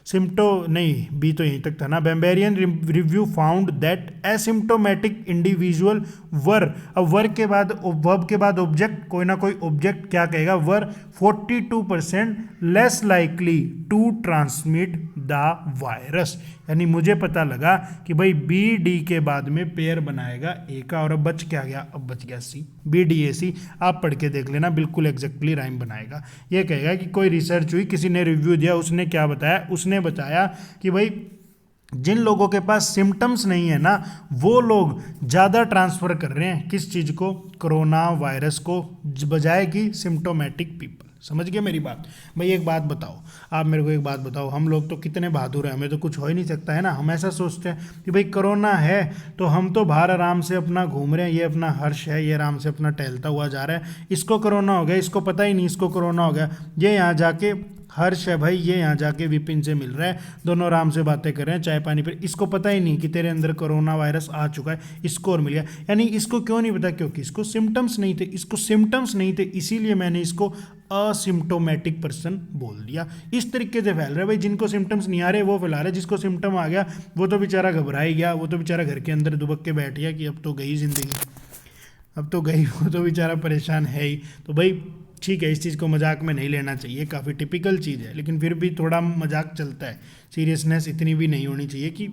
B तो यहीं तक था ना। बेम्बेरियन review found that asymptomatic individual were, अब वर के बाद वर्ब के बाद ऑब्जेक्ट, कोई ना कोई ऑब्जेक्ट, क्या कहेगा, were 42% less likely to transmit the virus. यानी मुझे पता लगा कि भाई बी डी के बाद में पेयर बनाएगा ए का, और अब बच क्या गया, अब बच गया सी, बी डी ए सी। आप पढ़ के देख लेना, बिल्कुल एग्जैक्टली राइम बनाएगा। ये कहेगा कि कोई रिसर्च हुई, किसी ने रिव्यू दिया, उसने क्या बताया, उसने बताया कि भाई जिन लोगों के पास सिम्टम्स नहीं है ना, वो लोग ज़्यादा ट्रांसफ़र कर रहे हैं किस चीज़ को, कोरोना वायरस को, बजाय कि सिम्टोमेटिक पीपल। समझ गए मेरी बात भाई। एक बात बताओ, आप मेरे को एक बात बताओ, हम लोग तो कितने बहादुर हैं, हमें तो कुछ हो ही नहीं सकता है ना। हम ऐसा सोचते हैं कि भाई कोरोना है तो हम तो बाहर आराम से अपना घूम रहे हैं, ये अपना हर्ष है, ये आराम से अपना टहलता हुआ जा रहा है, इसको कोरोना हो गया, इसको पता ही नहीं इसको कोरोना हो गया, ये यहाँ जाके हर्ष है भाई, ये यहाँ जाके विपिन से मिल रहा है, दोनों आराम से बातें कर रहे हैं, चाय पानी पर, इसको पता ही नहीं कि तेरे अंदर कोरोना वायरस आ चुका है, इसको और मिल गया। यानी इसको क्यों नहीं पता? क्योंकि इसको सिम्टम्स नहीं थे, इसको सिम्टम्स नहीं थे, इसीलिए मैंने इसको असिम्टोमेटिक पर्सन बोल दिया। इस तरीके से फैल रहा है भाई, जिनको सिम्टम्स नहीं आ रहे वो फैला रहे, जिसको सिम्टम आ गया वो तो बेचारा घबरा ही गया, वो तो बेचारा घर के अंदर दुबक के बैठ गया कि अब तो गई जिंदगी, अब तो गई, वो तो बेचारा परेशान है ही। तो भाई ठीक है, इस चीज़ को मजाक में नहीं लेना चाहिए, काफ़ी टिपिकल चीज़ है, लेकिन फिर भी थोड़ा मजाक चलता है, सीरियसनेस इतनी भी नहीं होनी चाहिए कि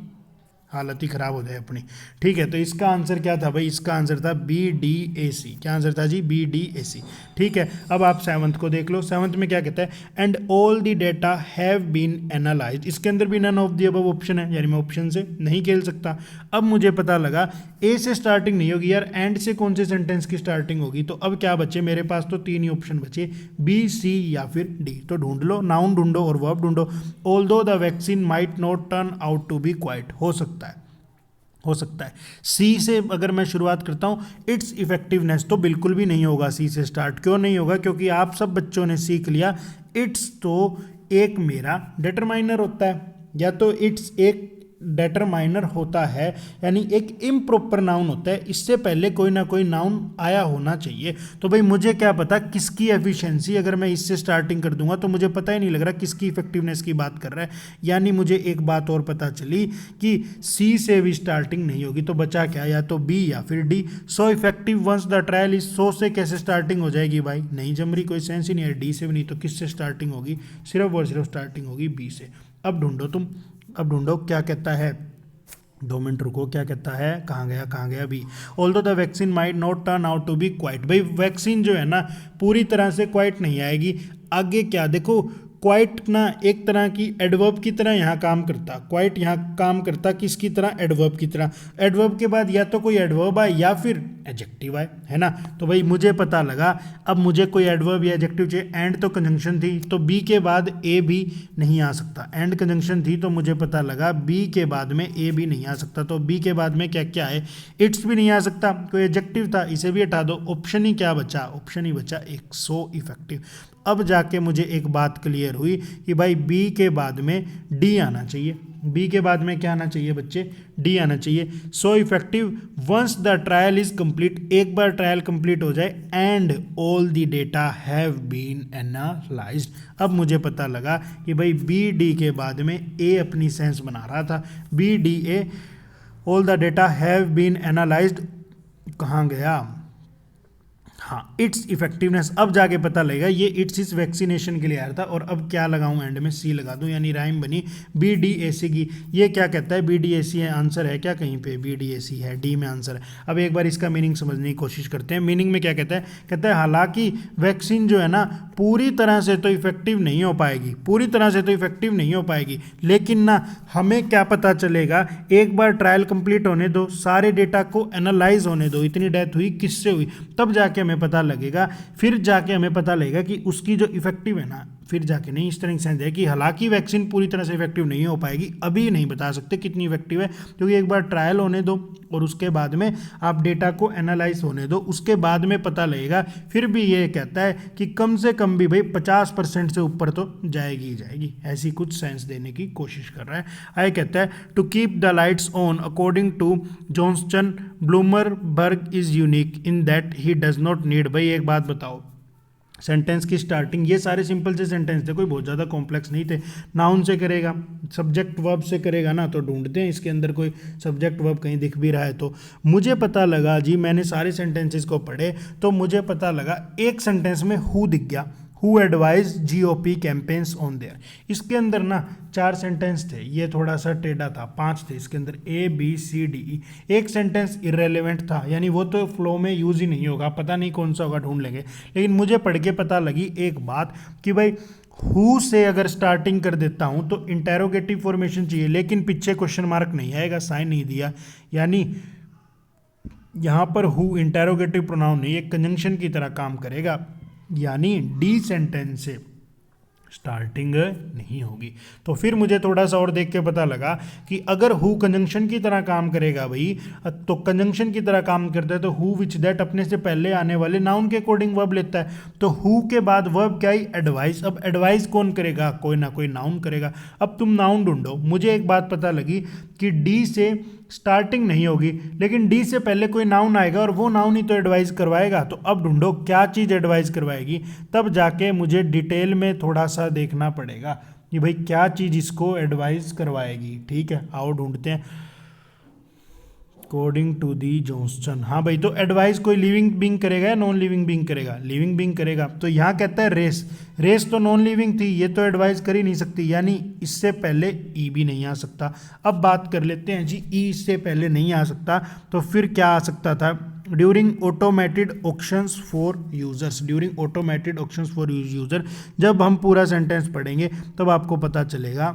हालत ही ख़राब हो जाए अपनी। ठीक है, तो इसका आंसर क्या था भाई? इसका आंसर था BDAC। क्या आंसर था जी? BDAC। ठीक है, अब आप 7th को देख लो। 7th में क्या कहता है? And all the data have been analysed. इसके अंदर भी none of the above option है, यानी मैं ऑप्शन से नहीं खेल सकता। अब मुझे पता लगा ए से स्टार्टिंग नहीं होगी यार, एंड से कौन से सेंटेंस की स्टार्टिंग होगी? तो अब क्या बचे मेरे पास? तो 3 ही ऑप्शन बचे, B, C या फिर D। तो ढूंढ लो, नाउन ढूंढो और वर्ब ढूंढो। Although the vaccine might not turn out to be quite, हो सकता है। सी से अगर मैं शुरुआत करता हूँ, इट्स इफेक्टिवनेस, तो बिल्कुल भी नहीं होगा सी से स्टार्ट। क्यों नहीं होगा? क्योंकि आप सब बच्चों ने सीख लिया इट्स तो एक मेरा डिटरमाइनर होता है, या तो इट्स एक डिटरमाइनर होता है, यानी एक इम्प्रॉपर नाउन होता है, इससे पहले कोई ना कोई नाउन आया होना चाहिए। तो भाई मुझे क्या पता किसकी एफिशिएंसी, अगर मैं इससे स्टार्टिंग कर दूंगा तो मुझे पता ही नहीं लग रहा किसकी इफेक्टिवनेस की बात कर रहा है। यानी मुझे एक बात और पता चली कि सी से भी स्टार्टिंग नहीं होगी, तो बचा क्या? या तो बी या फिर D. So effective once the trial is, so से कैसे स्टार्टिंग हो जाएगी भाई? नहीं जम रही, कोई सेंस ही नहीं है। डी से भी नहीं, तो किससे स्टार्टिंग होगी? सिर्फ और सिर्फ स्टार्टिंग होगी बी से। अब ढूंढो तुम, अब ढूंढो क्या कहता है। 2 मिनट रुको, क्या कहता है? कहाँ गया भी? Although the vaccine might not turn out to be quite. भाई वैक्सीन जो है ना पूरी तरह से क्वाइट नहीं आएगी। आगे क्या देखो, क्वाइट ना एक तरह की एडवर्ब की तरह यहाँ काम करता, क्वाइट यहाँ काम करता किसकी तरह? एडवर्ब की तरह। एडवर्ब के बाद या तो कोई एडवर्ब आए या फिर एडजेक्टिव आए, है ना? तो भाई मुझे पता लगा, अब मुझे कोई एडवर्ब या एडजेक्टिव चाहिए। एंड तो कंजंक्शन थी, तो बी के बाद ए भी नहीं आ सकता। एंड कंजंक्शन थी, तो मुझे पता लगा बी के बाद में ए भी नहीं आ सकता। तो बी के बाद में क्या क्या है? इट्स भी नहीं आ सकता, कोई एडजेक्टिव था, इसे भी हटा दो। ऑप्शन ही क्या बचा? ऑप्शन ही बचा एक, सो इफेक्टिव। अब जाके मुझे एक बात क्लियर हुई कि भाई बी के बाद में डी आना चाहिए। बी के बाद में क्या आना चाहिए बच्चे? डी आना चाहिए। So effective once the trial is complete, एक बार ट्रायल कंप्लीट हो जाए, and all the data have been analysed. अब मुझे पता लगा कि भाई बी डी के बाद में ए अपनी सेंस बना रहा था। B D A, all the data have been analysed, कहाँ गया? हाँ, इट्स इफेक्टिवनेस। अब जाके पता लगेगा ये इट्स इस वैक्सीनेशन के लिए आया था। और अब क्या लगाऊं? एंड में सी लगा दूं, यानी राइम बनी BDAC की। ये क्या कहता है? BDAC है, आंसर है क्या कहीं पे? BDAC है, डी में आंसर है। अब एक बार इसका मीनिंग समझने की कोशिश करते हैं। मीनिंग में क्या कहता है? कहता है हालांकि वैक्सीन जो है ना पूरी तरह से तो इफेक्टिव नहीं हो पाएगी, पूरी तरह से तो इफेक्टिव नहीं हो पाएगी, लेकिन ना हमें क्या पता चलेगा, एक बार ट्रायल कंप्लीट होने दो, सारे डेटा को एनालाइज होने दो, इतनी डेथ हुई किससे हुई, तब जाके हमें पता लगेगा। फिर जाके हमें पता लगेगा कि उसकी जो इफेक्टिव है ना, फिर जाके नहीं, इस तरह सेंस है कि हालांकि वैक्सीन पूरी तरह से इफेक्टिव नहीं हो पाएगी, अभी नहीं बता सकते कितनी इफेक्टिव है, क्योंकि एक बार ट्रायल होने दो और उसके बाद में आप डेटा को एनालाइज होने दो, उसके बाद में पता लगेगा। फिर भी ये कहता है कि कम से कम भी भाई 50% से ऊपर तो जाएगी ही जाएगी, ऐसी कुछ सेंस देने की कोशिश कर रहा है। आगे कहता है to keep the lights on according to Johnson Bloomberg is unique in that he does not need. भाई एक बात बताओ, सेंटेंस की स्टार्टिंग, ये सारे सिंपल से सेंटेंस थे, कोई बहुत ज़्यादा कॉम्प्लेक्स नहीं थे। नाउन से करेगा, सब्जेक्ट वर्ब से करेगा ना, तो ढूंढते हैं इसके अंदर कोई सब्जेक्ट वर्ब कहीं दिख भी रहा है। तो मुझे पता लगा जी, मैंने सारे सेंटेंसेस को पढ़े तो मुझे पता लगा एक सेंटेंस में हु दिख गया, who advise GOP campaigns on their. इसके अंदर ना 4 सेंटेंस थे, ये थोड़ा सा टेढ़ा था, 5 थे इसके अंदर, ABCDE। एक सेंटेंस इररेलेवेंट था, यानी वो तो फ्लो में यूज ही नहीं होगा, पता नहीं कौन सा होगा, ढूंढ लेंगे। लेकिन मुझे पढ़ के पता लगी एक बात कि भाई हु से अगर स्टार्टिंग कर देता हूं तो इंटेरोगेटिव फॉर्मेशन चाहिए, लेकिन पीछे क्वेश्चन मार्क नहीं आएगा, साइन नहीं दिया, यानी यहां पर हु इंटेरोगेटिव प्रोनाउन नहीं, एक कंजंक्शन की तरह काम करेगा। यानी डी सेंटेंस से स्टार्टिंग नहीं होगी। तो फिर मुझे थोड़ा सा और देख के पता लगा कि अगर हु कंजंक्शन की तरह काम करेगा भाई, तो कंजंक्शन की तरह काम करता है तो हु विच दैट अपने से पहले आने वाले नाउन के अकॉर्डिंग वर्ब लेता है। तो हु के बाद वर्ब क्या ही, एडवाइस। अब एडवाइस कौन करेगा, कोई ना कोई नाउन करेगा। अब तुम नाउन ढूंढो। मुझे एक बात पता लगी कि डी से स्टार्टिंग नहीं होगी, लेकिन डी से पहले कोई नाउन आएगा और वो नाउन ही तो एडवाइस करवाएगा। तो अब ढूंढो क्या चीज़ एडवाइस करवाएगी, तब जाके मुझे डिटेल में थोड़ा सा देखना पड़ेगा कि भाई क्या चीज़ इसको एडवाइस करवाएगी। ठीक है, आओ ढूंढते हैं। अकॉर्डिंग टू दी जॉनसन, हाँ भाई, तो एडवाइस कोई लिविंग बीइंग करेगा या नॉन लिविंग बीइंग करेगा, लिविंग बीइंग करेगा। तो यहाँ कहता है रेस, रेस तो नॉन लिविंग थी, ये तो एडवाइस कर ही नहीं सकती, यानी इससे पहले ई भी नहीं आ सकता। अब बात कर लेते हैं जी, ई इससे पहले नहीं आ सकता, तो फिर क्या आ सकता था, during automated auctions for users, during automated auctions for user. जब हम पूरा सेंटेंस पढ़ेंगे तब आपको पता चलेगा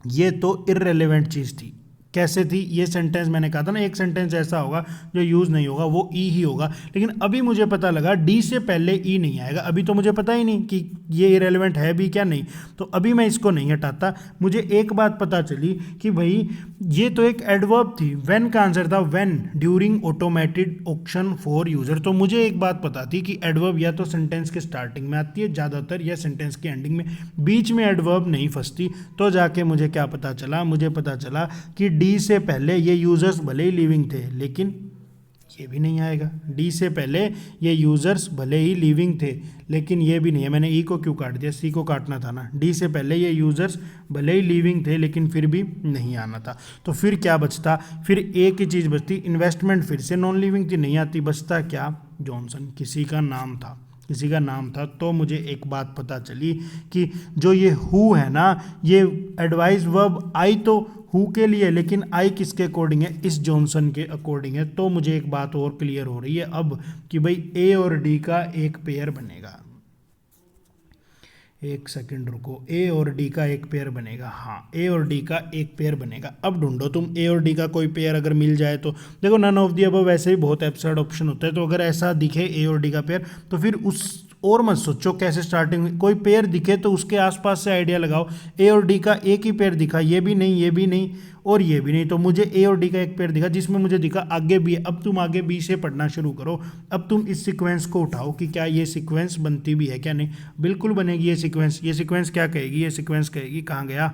ये तो इररेलेवेंट चीज़ थी। कैसे थी ये सेंटेंस, मैंने कहा था ना एक सेंटेंस ऐसा होगा जो यूज़ नहीं होगा, वो ई ही होगा। लेकिन अभी मुझे पता लगा डी से पहले ई नहीं आएगा। अभी तो मुझे पता ही नहीं कि ये इरेलीवेंट है भी क्या नहीं, तो अभी मैं इसको नहीं हटाता। मुझे एक बात पता चली कि भाई ये तो एक एडवर्ब थी, व्हेन का आंसर था when during automated auction for user. तो मुझे एक बात पता थी कि एडवर्ब या तो सेंटेंस के स्टार्टिंग में आती है ज़्यादातर, या सेंटेंस के एंडिंग में, बीच में एडवर्ब नहीं फंसती। तो जाके मुझे क्या पता चला, मुझे पता चला कि डी से पहले ये यूजर्स भले ही लिविंग थे, लेकिन ये भी नहीं आएगा। डी से पहले ये यूजर्स भले ही लिविंग थे, लेकिन ये भी नहीं है। मैंने ई को क्यों काट दिया, सी को काटना था ना। डी से पहले ये यूजर्स भले ही लिविंग थे, लेकिन फिर भी नहीं आना था। तो फिर क्या बचता, फिर एक ही चीज़ बचती, इन्वेस्टमेंट फिर से नॉन लिविंग थी, नहीं आती। बचता क्या, जॉनसन, किसी का नाम था, किसी का नाम था। तो मुझे एक बात पता चली कि जो ये हु है ना, ये एडवाइस वर्ब आई तो हु के लिए, लेकिन आई किसके अकॉर्डिंग है, इस जॉनसन के अकॉर्डिंग है। तो मुझे एक बात और क्लियर हो रही है अब कि भाई ए और डी का एक पेयर बनेगा। एक सेकंड रुको, ए और डी का एक पेयर बनेगा, हाँ ए और डी का एक पेयर बनेगा। अब ढूंढो तुम ए और डी का कोई पेयर अगर मिल जाए तो। देखो नन ऑफ दी अबव वैसे ही बहुत एब्सर्ड ऑप्शन होता है, तो अगर ऐसा दिखे ए और डी का पेयर तो फिर उस और मत सोचो कैसे स्टार्टिंग में, कोई पेयर दिखे तो उसके आसपास से आइडिया लगाओ। ए और डी का एक ही पेयर दिखा, ये भी नहीं, ये भी नहीं और ये भी नहीं, तो मुझे ए और डी का एक पेयर दिखा, जिसमें मुझे दिखा आगे बी है। अब तुम आगे बी से पढ़ना शुरू करो। अब तुम इस सीक्वेंस को उठाओ कि क्या ये सीक्वेंस बनती भी है क्या नहीं। बिल्कुल बनेगी ये सीक्वेंस। ये सीक्वेंस क्या कहेगी, ये सीक्वेंस कहेगी, कहाँ गया,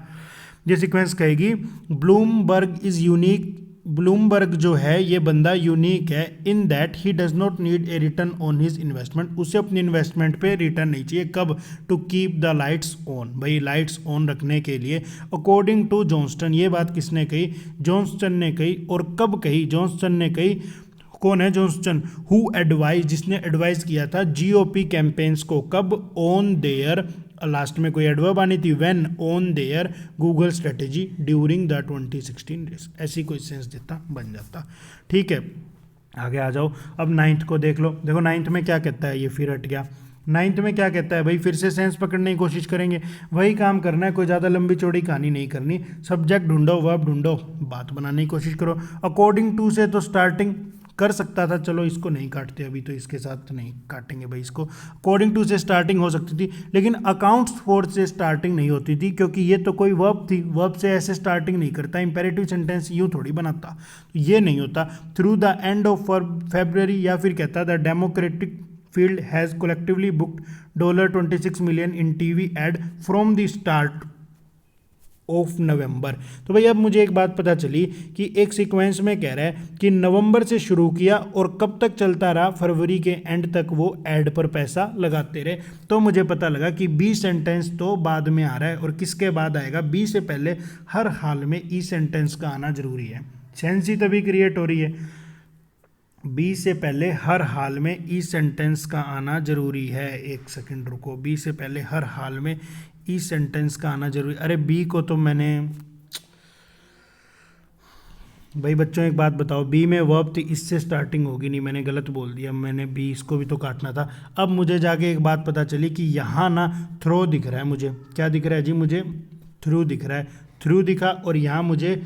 ये सीक्वेंस कहेगी ब्लूमबर्ग इज यूनिक। ब्लूमबर्ग जो है ये बंदा यूनिक है in that he does not need a return on his investment. उसे अपनी इन्वेस्टमेंट पे रिटर्न नहीं चाहिए। कब, to keep the lights on, भाई लाइट्स ऑन रखने के लिए। अकॉर्डिंग टू जॉनस्टन, ये बात किसने कही, जॉनस्टन ने कही। और कब कही, जॉनस्टन ने कही। कौन है जॉनस्टन, हु एडवाइज, जिसने एडवाइस किया था जीओपी कैंपेन्स को। कब, ऑन देयर, लास्ट में कोई एडवर्ब आनी थी, when on their Google strategy during the 2016 race. ऐसी कोई सेंस देता, बन जाता। ठीक है, आगे आ जाओ। अब नाइन्थ को देख लो। देखो नाइन्थ में क्या कहता है, ये फिर हट गया। नाइन्थ में क्या कहता है भाई, फिर से सेंस पकड़ने की कोशिश करेंगे, वही काम करना है, कोई ज़्यादा लंबी चौड़ी कहानी नहीं करनी। सब्जेक्ट ढूंढो, वर्ब ढूंढो, बात बनाने की कोशिश करो। अकॉर्डिंग टू से तो स्टार्टिंग कर सकता था, चलो इसको नहीं काटते अभी, तो इसके साथ नहीं काटेंगे भाई इसको। अकॉर्डिंग टू से स्टार्टिंग हो सकती थी, लेकिन अकाउंट्स फॉर से स्टार्टिंग नहीं होती थी, क्योंकि ये तो कोई वर्ब थी, वर्ब से ऐसे स्टार्टिंग नहीं करता। इंपेरेटिव सेंटेंस यूँ थोड़ी बनाता, ये नहीं होता। Through the end of February, या फिर कहता the democratic field has collectively booked $26 million in TV ad from the start of November. तो भाई अब मुझे एक बात पता चली कि एक सीक्वेंस में कह रहा है कि नवंबर से शुरू किया और कब तक चलता रहा, फरवरी के एंड तक वो ऐड पर पैसा लगाते रहे। तो मुझे पता लगा कि बी सेंटेंस तो बाद में आ रहा है, और किसके बाद आएगा, बी से पहले हर हाल में ई सेंटेंस का आना जरूरी है। सेंस ही तभी क्रिएट हो रही है, बी से पहले हर हाल में ई सेंटेंस का आना जरूरी है। एक सेकंड रुको, बी से पहले हर हाल में ई सेंटेंस का आना जरूरी। अरे बी को तो मैंने, भाई बच्चों एक बात बताओ, बी में वर्ब थी, इससे स्टार्टिंग होगी नहीं, मैंने गलत बोल दिया, मैंने बी इसको भी तो काटना था। अब मुझे जाके एक बात पता चली कि यहाँ ना थ्रो दिख रहा है, मुझे क्या दिख रहा है जी, मुझे थ्रू दिख रहा है, थ्रू दिखा, और यहाँ मुझे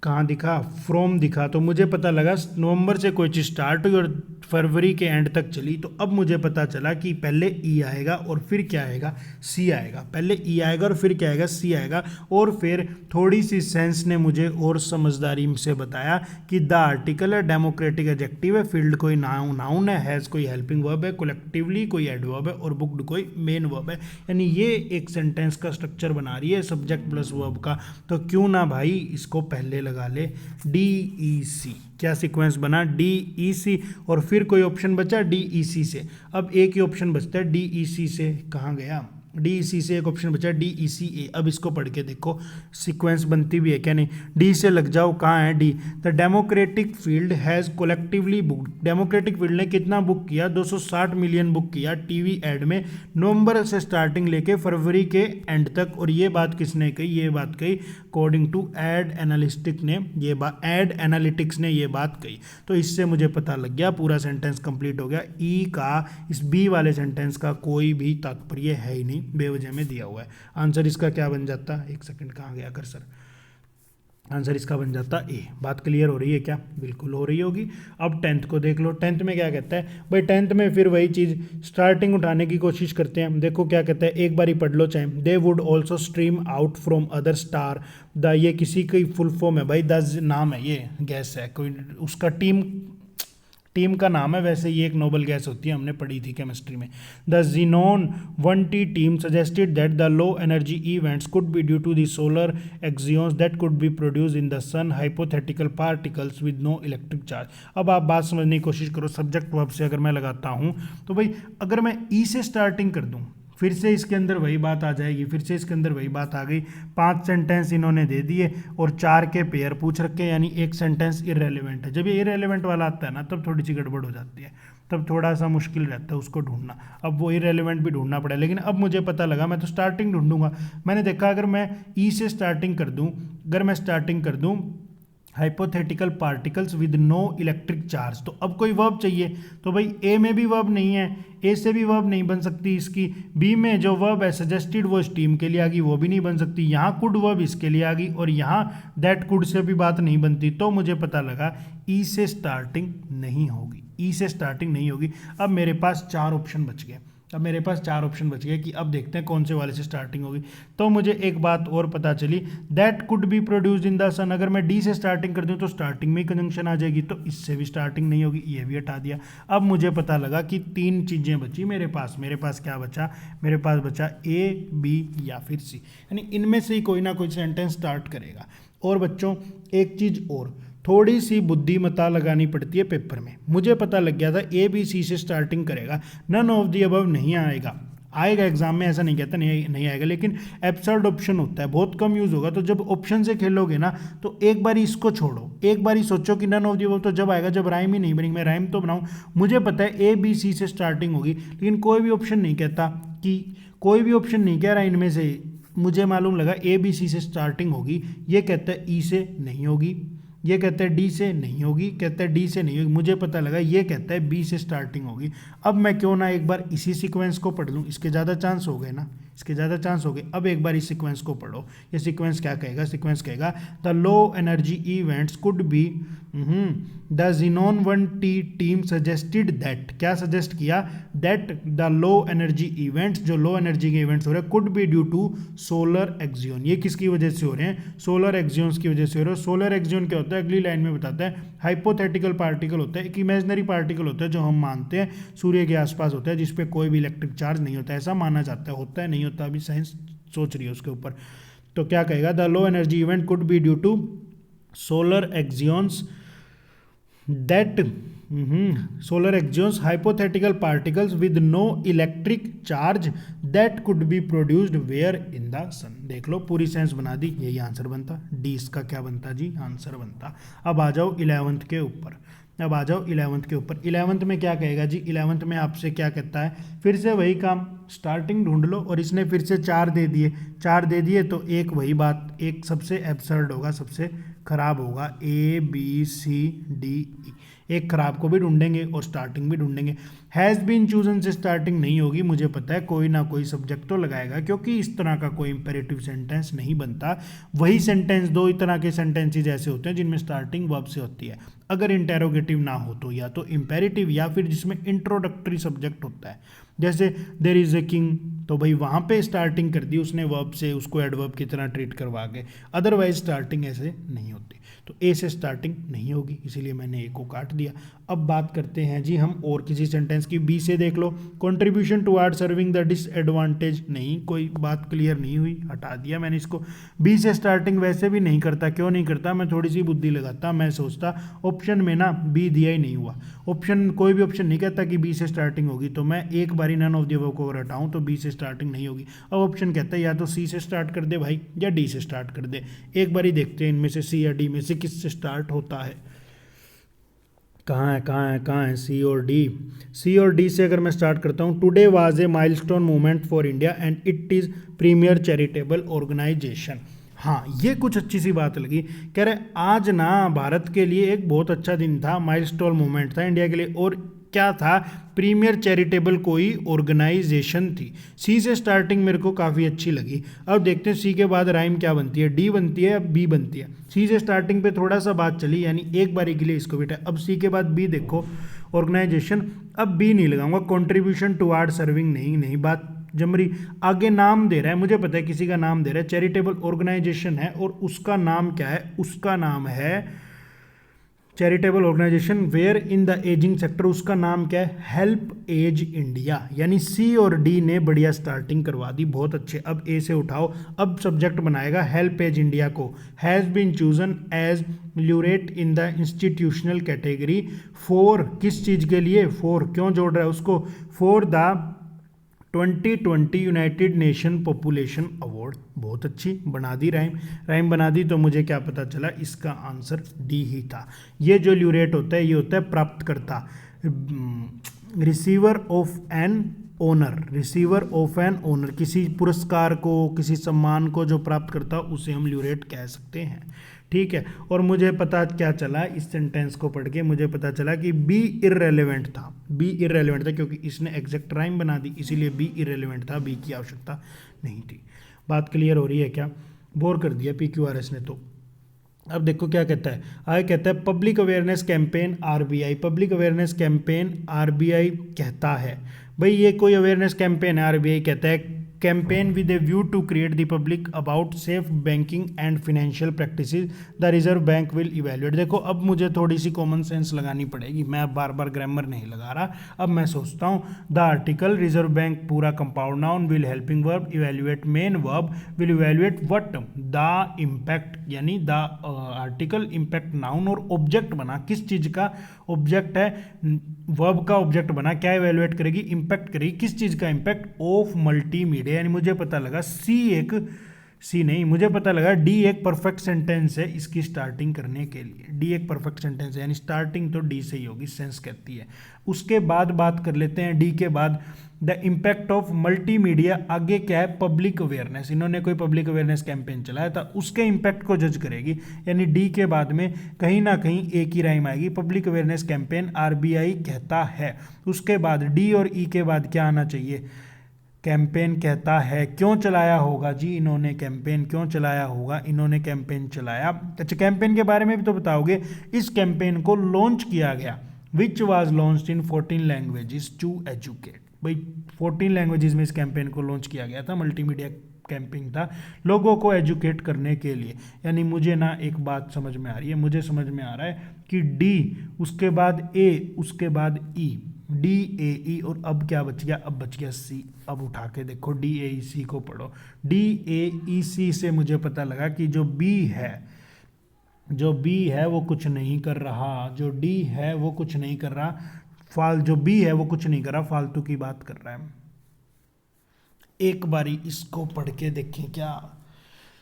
कहाँ दिखा, फ्रॉम दिखा। तो मुझे पता लगा नवंबर से कोई चीज़ स्टार्ट हुई और फरवरी के एंड तक चली, तो अब मुझे पता चला कि पहले ई आएगा और फिर क्या आएगा, सी आएगा। पहले ई आएगा और फिर क्या आएगा, सी आएगा। और फिर थोड़ी सी सेंस ने मुझे और समझदारी से बताया कि द आर्टिकल है, डेमोक्रेटिक एडजेक्टिव है, फील्ड कोई नाउन है, हैज़ कोई हेल्पिंग वर्ब है, कलेक्टिवली कोई एडवर्ब है और बुक्ड कोई मेन वर्ब है। यानी ये एक सेंटेंस का स्ट्रक्चर बना रही है सब्जेक्ट प्लस वर्ब का। तो क्यों ना भाई इसको पहले लगा ले डी ई सी। क्या सीक्वेंस बना, डी ई सी, और फिर कोई ऑप्शन बचा डी ई सी से। अब एक ही ऑप्शन बचता है डी ई सी से, कहाँ गया, डी ई सी से एक ऑप्शन बचा डी ई सी ए। अब इसको पढ़ के देखो सीक्वेंस बनती भी है क्या नहीं। डी से लग जाओ, कहाँ है D, the democratic field has collectively book. Democratic field ने कितना बुक किया, 260 मिलियन बुक किया टीवी एड में, नवंबर से स्टार्टिंग लेके फरवरी के एंड तक। और ये बात किसने कही, ये बात कही अकॉर्डिंग टू एड एनालिस्टिक ने, ये बात एड एनालिटिक्स ने ये बात कही। तो इससे मुझे पता लग गया, पूरा सेंटेंस कंप्लीट हो गया। ई का, इस बी वाले सेंटेंस का कोई भी तात्पर्य है ही नहीं, बेवजह में दिया हुआ है। आंसर इसका क्या बन जाता, एक सेकंड कहाँ गया कर्सर, आंसर इसका बन जाता ए। बात क्लियर हो रही है क्या, बिल्कुल हो रही होगी। अब 10th को देख लो, 10th में क्या कहता है भाई, 10th में फिर वही चीज़ स्टार्टिंग उठाने की कोशिश करते हैं। देखो क्या कहता है, एक बार ही पढ़ लो चाहे। They would also stream out from other star the, ये किसी की फुल फॉर्म है भाई, द नाम है, ये गैस है कोई उसका, टीम का नाम है। वैसे ये एक नोबल गैस होती है, हमने पढ़ी थी केमिस्ट्री में। The Xenon 1T team suggested that the low energy events could be due to the solar axions that could be produce in the sun, hypothetical particles with no electric charge. अब आप बात समझने की कोशिश करो, सब्जेक्ट वर्ब से अगर मैं लगाता हूँ तो भाई अगर मैं ई से स्टार्टिंग कर दूँ, फिर से इसके अंदर वही बात आ जाएगी, फिर से इसके अंदर वही बात आ गई। 5 सेंटेंस इन्होंने दे दिए और 4 के पेयर पूछ रखे, यानी एक सेंटेंस इररेलेवेंट है। जब ये इररेलेवेंट वाला आता है ना, तब थोड़ी सी गड़बड़ हो जाती है, तब थोड़ा सा मुश्किल रहता है उसको ढूंढना। अब वो इररेलेवेंट भी ढूंढना पड़ा, लेकिन अब मुझे पता लगा, मैं तो स्टार्टिंग ढूंढूंगा। मैंने देखा अगर मैं ई से स्टार्टिंग कर दूँ, अगर मैं स्टार्टिंग कर दूँ hypothetical particles with no electric charge, तो अब कोई वर्ब चाहिए। तो भाई ए में भी वर्ब नहीं है, ए से भी वर्ब नहीं बन सकती इसकी, बी में जो वर्ब है सजेस्टेड वो स्टीम के लिए आ गई, वो भी नहीं बन सकती, यहाँ कुड वर्ब इसके लिए आ गई, और यहाँ दैट कुड से भी बात नहीं बनती। तो मुझे पता लगा ई से स्टार्टिंग नहीं होगी, ई से स्टार्टिंग नहीं होगी। अब मेरे पास 4 ऑप्शन बच गए, अब मेरे पास 4 ऑप्शन बच गए कि अब देखते हैं कौन से वाले से स्टार्टिंग होगी। तो मुझे एक बात और पता चली, that could be produced in the sun. अगर मैं डी से स्टार्टिंग कर दूं तो स्टार्टिंग में ही कंजंक्शन आ जाएगी, तो इससे भी स्टार्टिंग नहीं होगी, ये भी हटा दिया। अब मुझे पता लगा कि 3 चीज़ें बची मेरे पास क्या बचा, मेरे पास बचा ए, बी या फिर सी, यानी इनमें से ही कोई ना कोई सेंटेंस स्टार्ट करेगा। और बच्चों एक चीज़ और, थोड़ी सी बुद्धिमत्ता लगानी पड़ती है पेपर में। मुझे पता लग गया था ए बी सी से स्टार्टिंग करेगा, नन ऑफ दी अबव नहीं आएगा। आएगा एग्जाम में, ऐसा नहीं कहता नहीं आएगा, लेकिन एब्सर्ड ऑप्शन होता है, बहुत कम यूज़ होगा। तो जब ऑप्शन से खेलोगे ना, तो एक बार इसको छोड़ो, एक बार ही सोचो कि नन ऑफ दी अबव तो जब आएगा जब राइम ही नहीं बनेगी। मैं राइम तो बनाऊँ, मुझे पता है ए बी सी से स्टार्टिंग होगी, लेकिन कोई भी ऑप्शन नहीं कहता कि, कोई भी ऑप्शन नहीं कह रहा इनमें से। मुझे मालूम लगा ए बी सी से स्टार्टिंग होगी, ये कहता है ई से नहीं होगी, ये कहता है डी से नहीं होगी, कहता है डी से नहीं होगी। मुझे पता लगा ये कहता है बी से स्टार्टिंग होगी। अब मैं क्यों ना एक बार इसी सीक्वेंस को पढ़ लूँ, इसके ज़्यादा चांस हो गए ना, इसके ज़्यादा चांस हो गए। अब एक बार इस सीक्वेंस को पढ़ो, ये सीक्वेंस क्या कहेगा, सीक्वेंस कहेगा the low energy events could be, the Xenon 1T team suggested that, क्या सजेस्ट किया, that the low energy events, जो लो एनर्जी के इवेंट्स हो रहे हैं, could be due to solar axion. ये किसकी वजह से हो रहे हैं, सोलर एक्सियंस की वजह से हो रहे हैं। सोलर एक्सियन क्या होता है, अगली लाइन में बताता है। हाइपोथेटिकल पार्टिकल होता है, एक इमेजिनरी पार्टिकल होता है जो हम मानते हैं सूर्य के आसपास होता है, जिसपे कोई भी इलेक्ट्रिक चार्ज नहीं होता, ऐसा माना जाता है। होता है नहीं होता, अभी साइंस सोच रही है उसके ऊपर। तो क्या कहेगा, the low energy event could be due to solar axions that solar axions, hypothetical particles with no electric charge that could be produced where in the sun। देख लो पूरी सेंस बना दी, यही आंसर बनता, डी इसका क्या बनता जी, आंसर बनता। अब आ जाओ 11th के ऊपर, अब आ जाओ 11th के ऊपर। 11th में क्या कहेगा जी, 11th में आपसे क्या कहता है, फिर से वही काम, स्टार्टिंग ढूंढ लो। और इसने फिर से 4 दे दिए, 4 दे दिए तो एक वही बात, एक सबसे एब्सर्ड होगा, सबसे खराब होगा, A B C D E. एक खराब को भी ढूंढेंगे और स्टार्टिंग भी ढूंढेंगे। हैज़ बीन चूजन से स्टार्टिंग नहीं होगी, मुझे पता है कोई ना कोई सब्जेक्ट तो लगाएगा, क्योंकि इस तरह का कोई इंपेरेटिव सेंटेंस नहीं बनता। वही सेंटेंस, दो ही तरह के सेंटेंसेज ऐसे होते हैं जिनमें स्टार्टिंग वर्ब से होती है। अगर इंटेरोगेटिव ना हो तो या तो इंपेरेटिव या फिर जिसमें इंट्रोडक्टरी सब्जेक्ट होता है, जैसे देयर इज ए किंग, तो भाई वहाँ पे स्टार्टिंग कर दी उसने वर्ब से, उसको एडवर्ब की तरह ट्रीट करवा के। अदरवाइज स्टार्टिंग ऐसे नहीं होती, तो ए से स्टार्टिंग नहीं होगी, इसीलिए मैंने ए को काट दिया। अब बात करते हैं जी हम और किसी सेंटेंस की। बी से देख लो, contribution toward serving the disadvantage, नहीं, कोई बात क्लियर नहीं हुई, हटा दिया मैंने इसको। बी से स्टार्टिंग वैसे भी नहीं करता, क्यों नहीं करता, मैं थोड़ी सी बुद्धि लगाता, मैं सोचता ऑप्शन में ना बी दिया ही नहीं हुआ, ऑप्शन कोई भी ऑप्शन नहीं कहता कि बी से स्टार्टिंग होगी, तो मैं एक बारी नन ऑफ द अबव को अगर हटाऊं तो बी से स्टार्टिंग नहीं होगी। अब ऑप्शन कहता है या तो सी से स्टार्ट कर दे भाई या डी से स्टार्ट कर दे, एक बारी देखते हैं इनमें से सी या डी में से किस से स्टार्ट होता है। कहाँ है सी और डी। सी और डी से अगर मैं स्टार्ट करता हूँ, today was a milestone movement for India and it is premier charitable organisation. हाँ, ये कुछ अच्छी सी बात लगी, कह रहे आज ना भारत के लिए एक बहुत अच्छा दिन था, माइलस्टोन मूवमेंट था इंडिया के लिए, और क्या था, प्रीमियर चैरिटेबल कोई ऑर्गेनाइजेशन थी। सी से स्टार्टिंग मेरे को काफ़ी अच्छी लगी। अब देखते हैं सी के बाद राइम क्या बनती है, डी बनती है या बी बनती है। सी से स्टार्टिंग पे थोड़ा सा बात चली, यानी एक बारी के लिए इसको बेटा। अब सी के बाद बी देखो, ऑर्गेनाइजेशन, अब बी नहीं लगाऊंगा, कॉन्ट्रीब्यूशन टुवर्ड सर्विंग, नहीं बात जमरी। आगे नाम दे रहा है, मुझे पता है किसी का नाम दे रहा है, चैरिटेबल ऑर्गेनाइजेशन है और उसका नाम क्या है, उसका नाम है charitable organisation where in the ageing sector, उसका नाम क्या है, हेल्प एज इंडिया। यानी सी और डी ने बढ़िया स्टार्टिंग करवा दी, बहुत अच्छे। अब ए से उठाओ, अब सब्जेक्ट बनाएगा हेल्प एज इंडिया को, has been chosen as laureate in the institutional category for, किस चीज़ के लिए, फॉर क्यों जोड़ रहा है उसको, for the 2020 United nation population award. बहुत अच्छी बना दी राइम बना दी, तो मुझे क्या पता चला, इसका आंसर डी ही था। ये जो ल्यूरेट होता है ये होता है प्राप्तकर्ता, receiver of an owner, receiver of an owner, किसी पुरस्कार को, किसी सम्मान को जो प्राप्त करता उसे हम ल्यूरेट कह सकते हैं, ठीक है। और मुझे पता क्या चला, इस सेंटेंस को पढ़ के मुझे पता चला कि बी इररेलेवेंट था, बी इररेलेवेंट था क्योंकि इसने एग्जैक्ट राइम बना दी, इसीलिए बी इररेलेवेंट था, बी की आवश्यकता नहीं थी। बात क्लियर हो रही है क्या, बोर कर दिया PQRS ने तो। अब देखो क्या कहता है, आगे कहता है public awareness campaign RBI, public awareness campaign RBI कहता है। भाई ये कोई अवेयरनेस कैंपेन है, RBI कहता है campaign with a view to create the public about safe banking and financial practices the Reserve Bank will evaluate. देखो अब मुझे थोड़ी सी कॉमन सेंस लगानी पड़ेगी, मैं अब बार बार ग्रामर नहीं लगा रहा। अब मैं सोचता हूँ द आर्टिकल रिजर्व बैंक पूरा compound noun will helping verb evaluate main verb will evaluate what the impact, यानी द आर्टिकल इम्पैक्ट नाउन और ऑब्जेक्ट बना, किस चीज़ का ऑब्जेक्ट है, वर्ब का ऑब्जेक्ट बना, क्या इवेल्युएट करेगी, इम्पैक्ट करेगी, किस चीज़ का इम्पैक्ट, ऑफ मल्टीमीडिया। यानी मुझे पता लगा मुझे पता लगा डी एक परफेक्ट सेंटेंस है इसकी स्टार्टिंग करने के लिए, डी एक परफेक्ट सेंटेंस है, यानी स्टार्टिंग तो डी से ही होगी, सेंस कहती है। उसके बाद बात कर लेते हैं डी के बाद द इम्पैक्ट ऑफ मल्टीमीडिया, आगे क्या है, पब्लिक अवेयरनेस, इन्होंने कोई पब्लिक अवेयरनेस कैंपेन चलाया था, उसके इम्पैक्ट को जज करेगी। यानी डी के बाद में कहीं ना कहीं एक ही राइम आएगी, पब्लिक अवेयरनेस कैंपेन RBI कहता है। उसके बाद डी और ई के बाद क्या आना चाहिए, कैंपेन कहता है। क्यों चलाया होगा जी इन्होंने कैंपेन, क्यों चलाया होगा, इन्होंने कैंपेन चलाया। अच्छा, कैंपेन के बारे में भी तो बताओगे। इस कैंपेन को लॉन्च किया गया, which was launched in 14 languages to educate. भाई 14 लैंग्वेजेस में इस कैंपेन को लॉन्च किया गया था, मल्टीमीडिया कैंपेन था लोगों को एजुकेट करने के लिए। यानी मुझे ना एक बात समझ में आ रही है, मुझे समझ में आ रहा है कि डी, उसके बाद ए, उसके बाद ई, DAE, और अब क्या बच गया, अब बच गया सी। अब उठा के देखो DAEC को पढ़ो। DAEC से मुझे पता लगा कि जो बी है वो कुछ नहीं कर रहा, जो डी है वो कुछ नहीं कर रहा, जो बी है वो कुछ नहीं कर रहा, फालतू की बात कर रहा है। एक बारी इसको पढ़ के देखें, क्या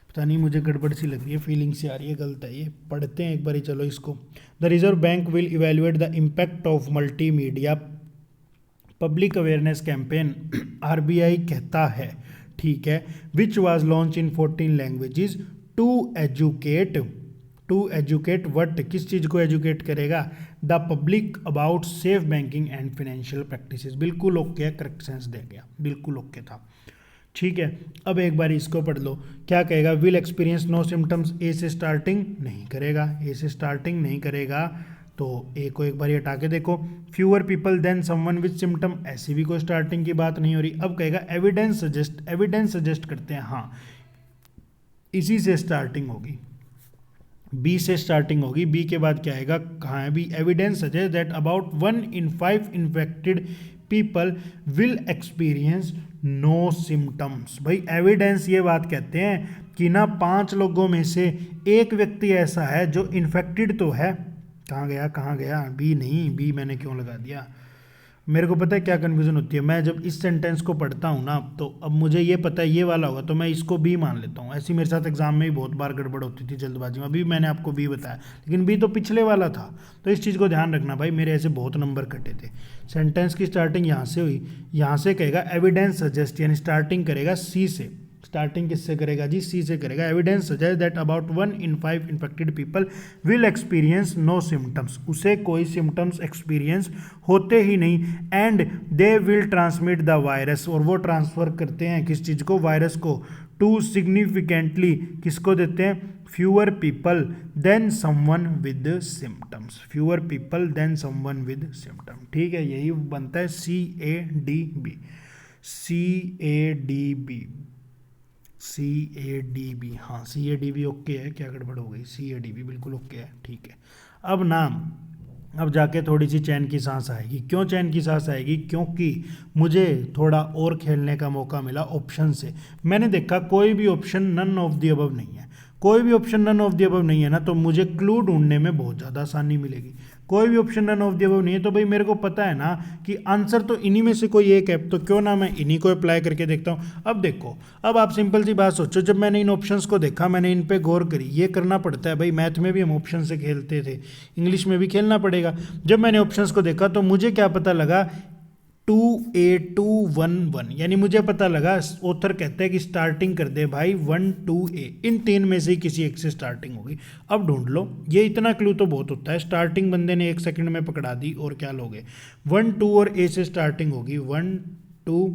पता नहीं मुझे गड़बड़ सी लग रही है, फीलिंग से आ रही है, गलत है ये, पढ़ते हैं एक बारी चलो इसको। The Reserve Bank will evaluate the impact of multimedia public awareness campaign RBI कहता है, ठीक है, which was launch in 14 languages to educate to educate what, किस चीज़ को एजुकेट करेगा, the public about safe banking and financial practices. बिल्कुल ओके है, करेक्ट सेंस दे गया, बिल्कुल ओके था। ठीक है, अब एक बार इसको पढ़ लो, क्या कहेगा, विल एक्सपीरियंस नो सिम्टम्स, ए से स्टार्टिंग नहीं करेगा, ए से स्टार्टिंग नहीं करेगा, तो ए को एक बार हटा के देखो। Fewer people than someone with symptom, ऐसी भी कोई स्टार्टिंग की बात नहीं हो रही। अब कहेगा एविडेंस सजेस्ट, एविडेंस सजेस्ट करते हैं, हाँ इसी से स्टार्टिंग होगी, बी से स्टार्टिंग होगी। बी के बाद क्या आएगा, कहाँ है B, evidence suggest that about 1 in 5 infected people will experience no symptoms. भाई एविडेंस ये बात कहते हैं कि ना 5 लोगों में से एक व्यक्ति ऐसा है जो इन्फेक्टेड तो है, कहाँ गया बी, नहीं बी मैंने क्यों लगा दिया। मेरे को पता है क्या कन्फ्यूज़न होती है, मैं जब इस सेंटेंस को पढ़ता हूँ ना, तो अब मुझे ये पता है ये वाला होगा तो मैं इसको बी मान लेता हूँ। ऐसी मेरे साथ एग्जाम में ही बहुत बार गड़बड़ होती थी जल्दबाजी में, अभी मैंने आपको बी बताया, लेकिन बी तो पिछले वाला था। तो इस चीज़ को ध्यान रखना भाई, मेरे ऐसे बहुत नंबर कटे थे। सेंटेंस की स्टार्टिंग यहाँ से हुई, यहाँ से कहेगा एविडेंस सजेस्ट, यानी स्टार्टिंग करेगा सी से। स्टार्टिंग किससे करेगा जी, सी से करेगा। Evidence suggest that about 1 in 5 infected people will experience no symptoms, उसे कोई सिम्टम्स एक्सपीरियंस होते ही नहीं, and they will transmit the virus, और वो ट्रांसफर करते हैं किस चीज़ को, वायरस को, टू सिग्निफिकेंटली, किसको देते हैं, fewer people than someone with symptoms, fewer people than someone with symptom. ठीक है, यही बनता है CADB, CADB, CADB, हाँ CADB ओके है, क्या गड़बड़ हो गई, CADB बिल्कुल ओके है। ठीक है, अब ना अब जाके थोड़ी सी चैन की सांस आएगी। क्यों चैन की सांस आएगी, क्योंकि मुझे थोड़ा और खेलने का मौका मिला ऑप्शन से। मैंने देखा कोई भी option none of the above नहीं है, कोई भी option none of the above नहीं है ना, तो मुझे क्लू ढूंढने में बहुत ज़्यादा आसानी मिलेगी। कोई भी option none of the above नहीं है तो भाई मेरे को पता है ना कि आंसर तो इन्हीं में से कोई एक है, तो क्यों ना मैं इन्हीं को अप्लाई करके देखता हूँ। अब देखो, अब आप सिंपल सी बात सोचो, जब मैंने इन ऑप्शंस को देखा, मैंने इन पे गौर करी, ये करना पड़ता है भाई, मैथ में भी हम ऑप्शन से खेलते थे, इंग्लिश में भी खेलना पड़ेगा। जब मैंने ऑप्शंस को देखा तो मुझे क्या पता लगा, 2A211, यानी मुझे पता लगा, ऑथर कहते हैं कि स्टार्टिंग कर दे भाई 1-2A, इन 3 में से ही किसी एक से स्टार्टिंग होगी। अब ढूंढ लो, ये इतना क्लू तो बहुत होता है। स्टार्टिंग बंदे ने 1 सेकंड में पकड़ा दी, और क्या लोगे, 1-2 और A से स्टार्टिंग होगी, 1-2,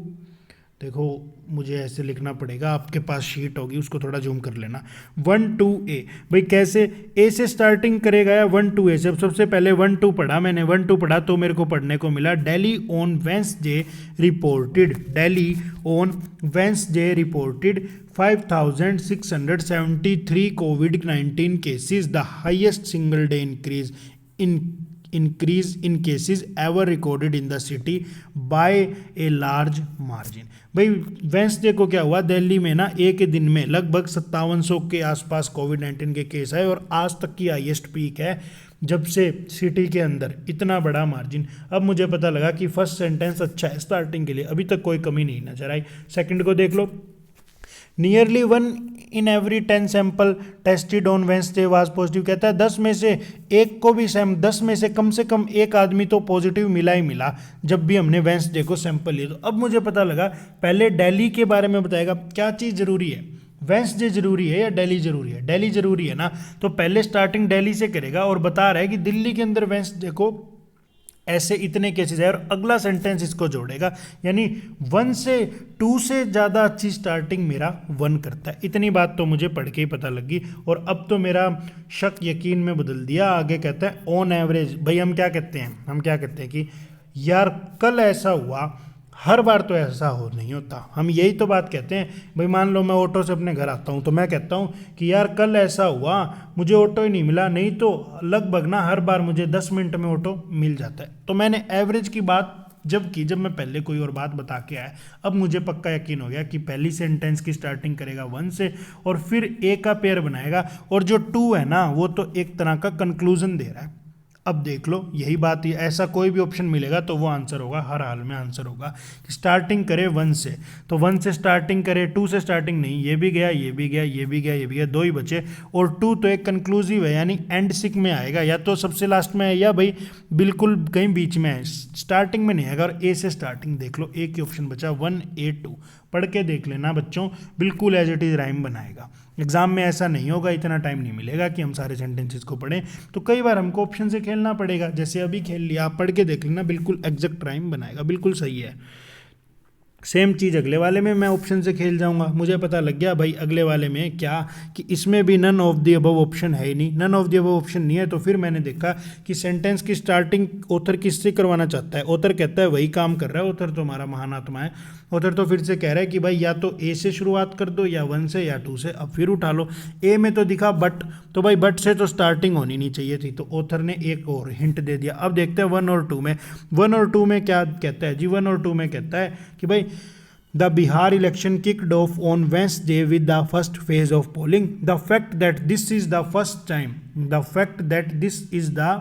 देखो मुझे ऐसे लिखना पड़ेगा, आपके पास शीट होगी उसको थोड़ा जूम कर लेना, 1-2A। भाई कैसे, ए से स्टार्टिंग करेगा या 1-2A से। सबसे पहले 1-2 पढ़ा मैंने, 1-2 पढ़ा तो मेरे को पढ़ने को मिला, Delhi on Wednesday reported, Delhi on Wednesday reported 5,673 COVID-19 cases, the highest single day increase in cases ever recorded in the city by a large margin। भाई वेंसडे को क्या हुआ, दिल्ली में ना एक दिन में लगभग 5700 के आसपास कोविड-19 के केस आए, और आज तक की हाईएस्ट पीक है जब से सिटी के अंदर इतना बड़ा मार्जिन। अब मुझे पता लगा कि फर्स्ट सेंटेंस अच्छा है स्टार्टिंग के लिए, अभी तक कोई कमी नहीं नजर आई। सेकंड को देख लो, nearly 1 in every 10 sample tested on Wednesday was positive. कहता है 10 में से एक को भी 10 में से कम एक आदमी तो पॉजिटिव मिला ही मिला जब भी हमने वेंसडे को सैंपल लिया। तो अब मुझे पता लगा, पहले दिल्ली के बारे में बताएगा, क्या चीज़ जरूरी है, वेंसडे जरूरी है या दिल्ली जरूरी है, दिल्ली जरूरी है ना, तो पहले स्टार्टिंग दिल्ली से करेगा, और बता रहा है कि दिल्ली के अंदर वेंसडे को ऐसे इतने केसेस है, और अगला सेंटेंस इसको जोड़ेगा, यानी 1 से 2 से ज़्यादा अच्छी स्टार्टिंग मेरा 1 करता है। इतनी बात तो मुझे पढ़ के ही पता लगी, और अब तो मेरा शक यकीन में बदल दिया। आगे कहता है ऑन एवरेज, भाई हम क्या कहते हैं कि यार कल ऐसा हुआ, हर बार तो ऐसा हो नहीं होता, हम यही तो बात कहते हैं। भाई मान लो मैं ऑटो से अपने घर आता हूँ तो मैं कहता हूँ कि यार कल ऐसा हुआ, मुझे ऑटो ही नहीं मिला, नहीं तो लगभग ना हर बार मुझे 10 मिनट में ऑटो मिल जाता है। तो मैंने एवरेज की बात जब मैं पहले कोई और बात बता के आया, अब मुझे पक्का यकीन हो गया कि पहली सेंटेंस की स्टार्टिंग करेगा 1 से, और फिर ए का पेयर बनाएगा, और जो 2 है ना वो तो एक तरह का कंक्लूजन दे रहा है। अब देख लो, यही बात है, ऐसा कोई भी ऑप्शन मिलेगा तो वो आंसर होगा, हर हाल में आंसर होगा। स्टार्टिंग करे 1 से, तो 1 से स्टार्टिंग करे, 2 से स्टार्टिंग नहीं, ये भी गया, ये भी गया, ये भी गया, ये भी गया, 2 ही बचे, और 2 तो एक कंक्लूसिव है, यानी एंड सिक में आएगा, या तो सबसे लास्ट में है या भाई बिल्कुल कहीं बीच में है, स्टार्टिंग में नहीं आएगा। और ए से स्टार्टिंग देख लो, एक ही ऑप्शन बचा 1A2, पढ़ के देख लेना बच्चों, बिल्कुल एज इट इज राइम बनाएगा। एग्जाम में ऐसा नहीं होगा, इतना टाइम नहीं मिलेगा कि हम सारे सेंटेंसेस को पढ़ें, तो कई बार हमको ऑप्शन से खेलना पड़ेगा। जैसे अभी खेल लिया, आप पढ़ के देख लेना, बिल्कुल एग्जैक्ट राइम बनाएगा, बिल्कुल सही है। सेम चीज़ अगले वाले में मैं ऑप्शन से खेल जाऊंगा, मुझे पता लग गया भाई अगले वाले में क्या, कि इसमें भी none of the above option है ही नहीं, none of the above option नहीं है, तो फिर मैंने देखा कि सेंटेंस की स्टार्टिंग ऑथर किससे करवाना चाहता है। ऑथर कहता है वही काम कर रहा है, ऑथर तो हमारा महान आत्मा है। ऑथर तो फिर से कह रहा है कि भाई या तो ए से शुरुआत कर दो, या 1 से, या 2 से। अब फिर उठा लो, ए में तो दिखा बट, तो भाई बट से तो स्टार्टिंग होनी नहीं चाहिए थी, तो ऑथर ने एक और हिंट दे दिया। अब देखते हैं 1 और 2 में, 1 और 2 में क्या कहता है जी। 1 और 2 में कहता है कि भाई the Bihar election kicked off on Wednesday with the first phase of polling. The fact that this is the first time, the fact that this is the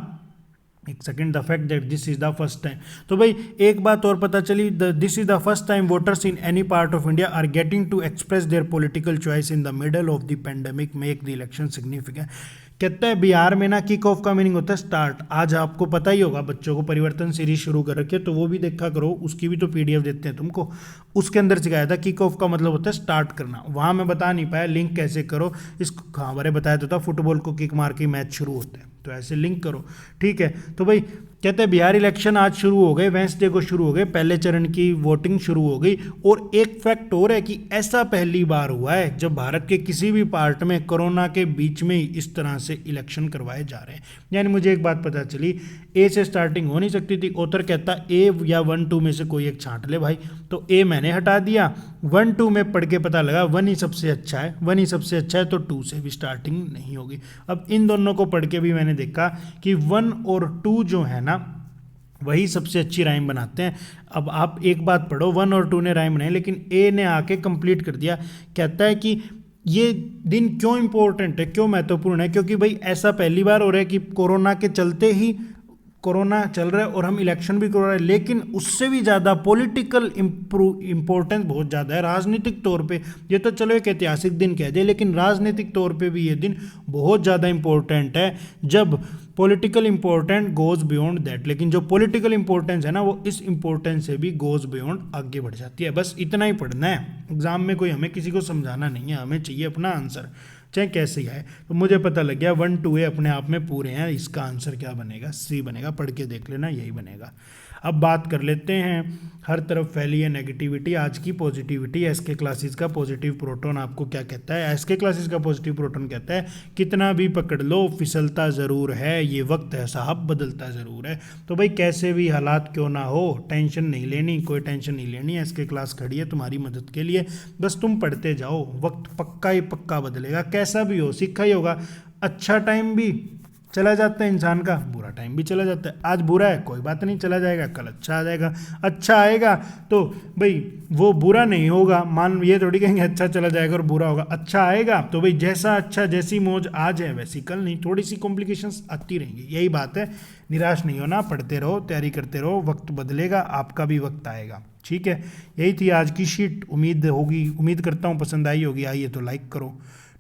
एक second, the fact that this is the first time, तो भाई एक बात और पता चली, this is the first time voters in any part of India are getting to express their political choice in the middle of the pandemic make the election significant. कहता है बिहार में ना किक ऑफ का मीनिंग होता है स्टार्ट। आज आपको पता ही होगा, बच्चों को परिवर्तन सीरीज शुरू कर रखी है, तो वो भी देखा करो, उसकी भी तो पीडीएफ देते हैं तुमको, उसके अंदर सिखाया था किक ऑफ का मतलब होता है स्टार्ट करना। वहाँ मैं बता नहीं पाया लिंक कैसे करो इसको, हाँ बारे बताया तो था, फुटबॉल को किक मार के मैच शुरू होते हैं, तो ऐसे लिंक करो, ठीक है। तो भाई कहते हैं बिहार इलेक्शन आज शुरू हो गए, वेंसडे को शुरू हो गए, पहले चरण की वोटिंग शुरू हो गई। और एक फैक्ट और है कि ऐसा पहली बार हुआ है जब भारत के किसी भी पार्ट में कोरोना के बीच में ही इस तरह से इलेक्शन करवाए जा रहे हैं। यानी मुझे एक बात पता चली, ए से स्टार्टिंग हो नहीं सकती थी। ऑथर कहता ए या 1 2 में से कोई एक छांट ले भाई, तो ए मैंने हटा दिया, 1 2 में पढ़ के पता लगा 1 ही सबसे अच्छा है, 1 ही सबसे अच्छा है, तो 2 से भी स्टार्टिंग नहीं होगी। अब इन दोनों को पढ़ के भी मैंने देखा कि 1 और 2 जो है ना, वही सबसे अच्छी राइम बनाते हैं। अब आप एक बात पढ़ो, 1 और 2 ने राइम बनाई, लेकिन ए ने आके कंप्लीट कर दिया। कहता है कि ये दिन क्यों इंपॉर्टेंट है, क्यों महत्वपूर्ण है, क्योंकि भाई ऐसा पहली बार हो रहा है कि कोरोना के चलते ही, कोरोना चल रहा है और हम इलेक्शन भी करवा रहे हैं, लेकिन उससे भी ज़्यादा पॉलिटिकल इम्पोर्टेंस बहुत ज़्यादा है राजनीतिक तौर पे। ये तो चलो एक ऐतिहासिक दिन कह दे, लेकिन राजनीतिक तौर पे भी ये दिन बहुत ज़्यादा इम्पोर्टेंट है, जब political important goes beyond that. लेकिन जो पॉलिटिकल इंपॉर्टेंस है ना, वो इस इंपॉर्टेंस से भी गोज बियॉन्ड आगे बढ़ जाती है। बस इतना ही पढ़ना है, एग्जाम में कोई हमें किसी को समझाना नहीं है, हमें चाहिए अपना आंसर, चाहे कैसे ही आए। तो मुझे पता लग गया 1 2 अपने आप में पूरे हैं, इसका आंसर क्या बनेगा, सी बनेगा। पढ़ के देख लेना, यही बनेगा। अब बात कर लेते हैं, हर तरफ फैली है नेगेटिविटी, आज की पॉजिटिविटी। एसके क्लासेस का पॉजिटिव प्रोटोन आपको क्या कहता है? एसके क्लासेस का पॉजिटिव प्रोटोन कहता है कितना भी पकड़ लो फिसलता ज़रूर है, ये वक्त है साहब बदलता ज़रूर है। तो भाई कैसे भी हालात क्यों ना हो, टेंशन नहीं लेनी, कोई टेंशन नहीं लेनी। एसके क्लास खड़ी है तुम्हारी मदद के लिए, बस तुम पढ़ते जाओ, वक्त पक्का ही पक्का बदलेगा, कैसा भी हो सीखा ही होगा। अच्छा टाइम भी चला जाता है इंसान का, बुरा टाइम भी चला जाता है। आज बुरा है कोई बात नहीं, चला जाएगा, कल अच्छा आ जाएगा। अच्छा आएगा तो भाई वो बुरा नहीं होगा, मान ये थोड़ी कहेंगे अच्छा चला जाएगा और बुरा होगा। अच्छा आएगा तो भाई जैसा अच्छा, जैसी मौज आज है वैसी कल नहीं, थोड़ी सी कॉम्प्लिकेशंस आती रहेंगी, यही बात है। निराश नहीं होना, पढ़ते रहो, तैयारी करते रहो, वक्त बदलेगा, आपका भी वक्त आएगा। ठीक है, यही थी आज की शीट। उम्मीद करता हूँ पसंद आई होगी। आई है तो लाइक करो,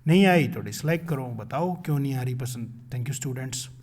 नहीं आई तो डिसलाइक करो, बताओ क्यों नहीं आ रही पसंद। Thank you students.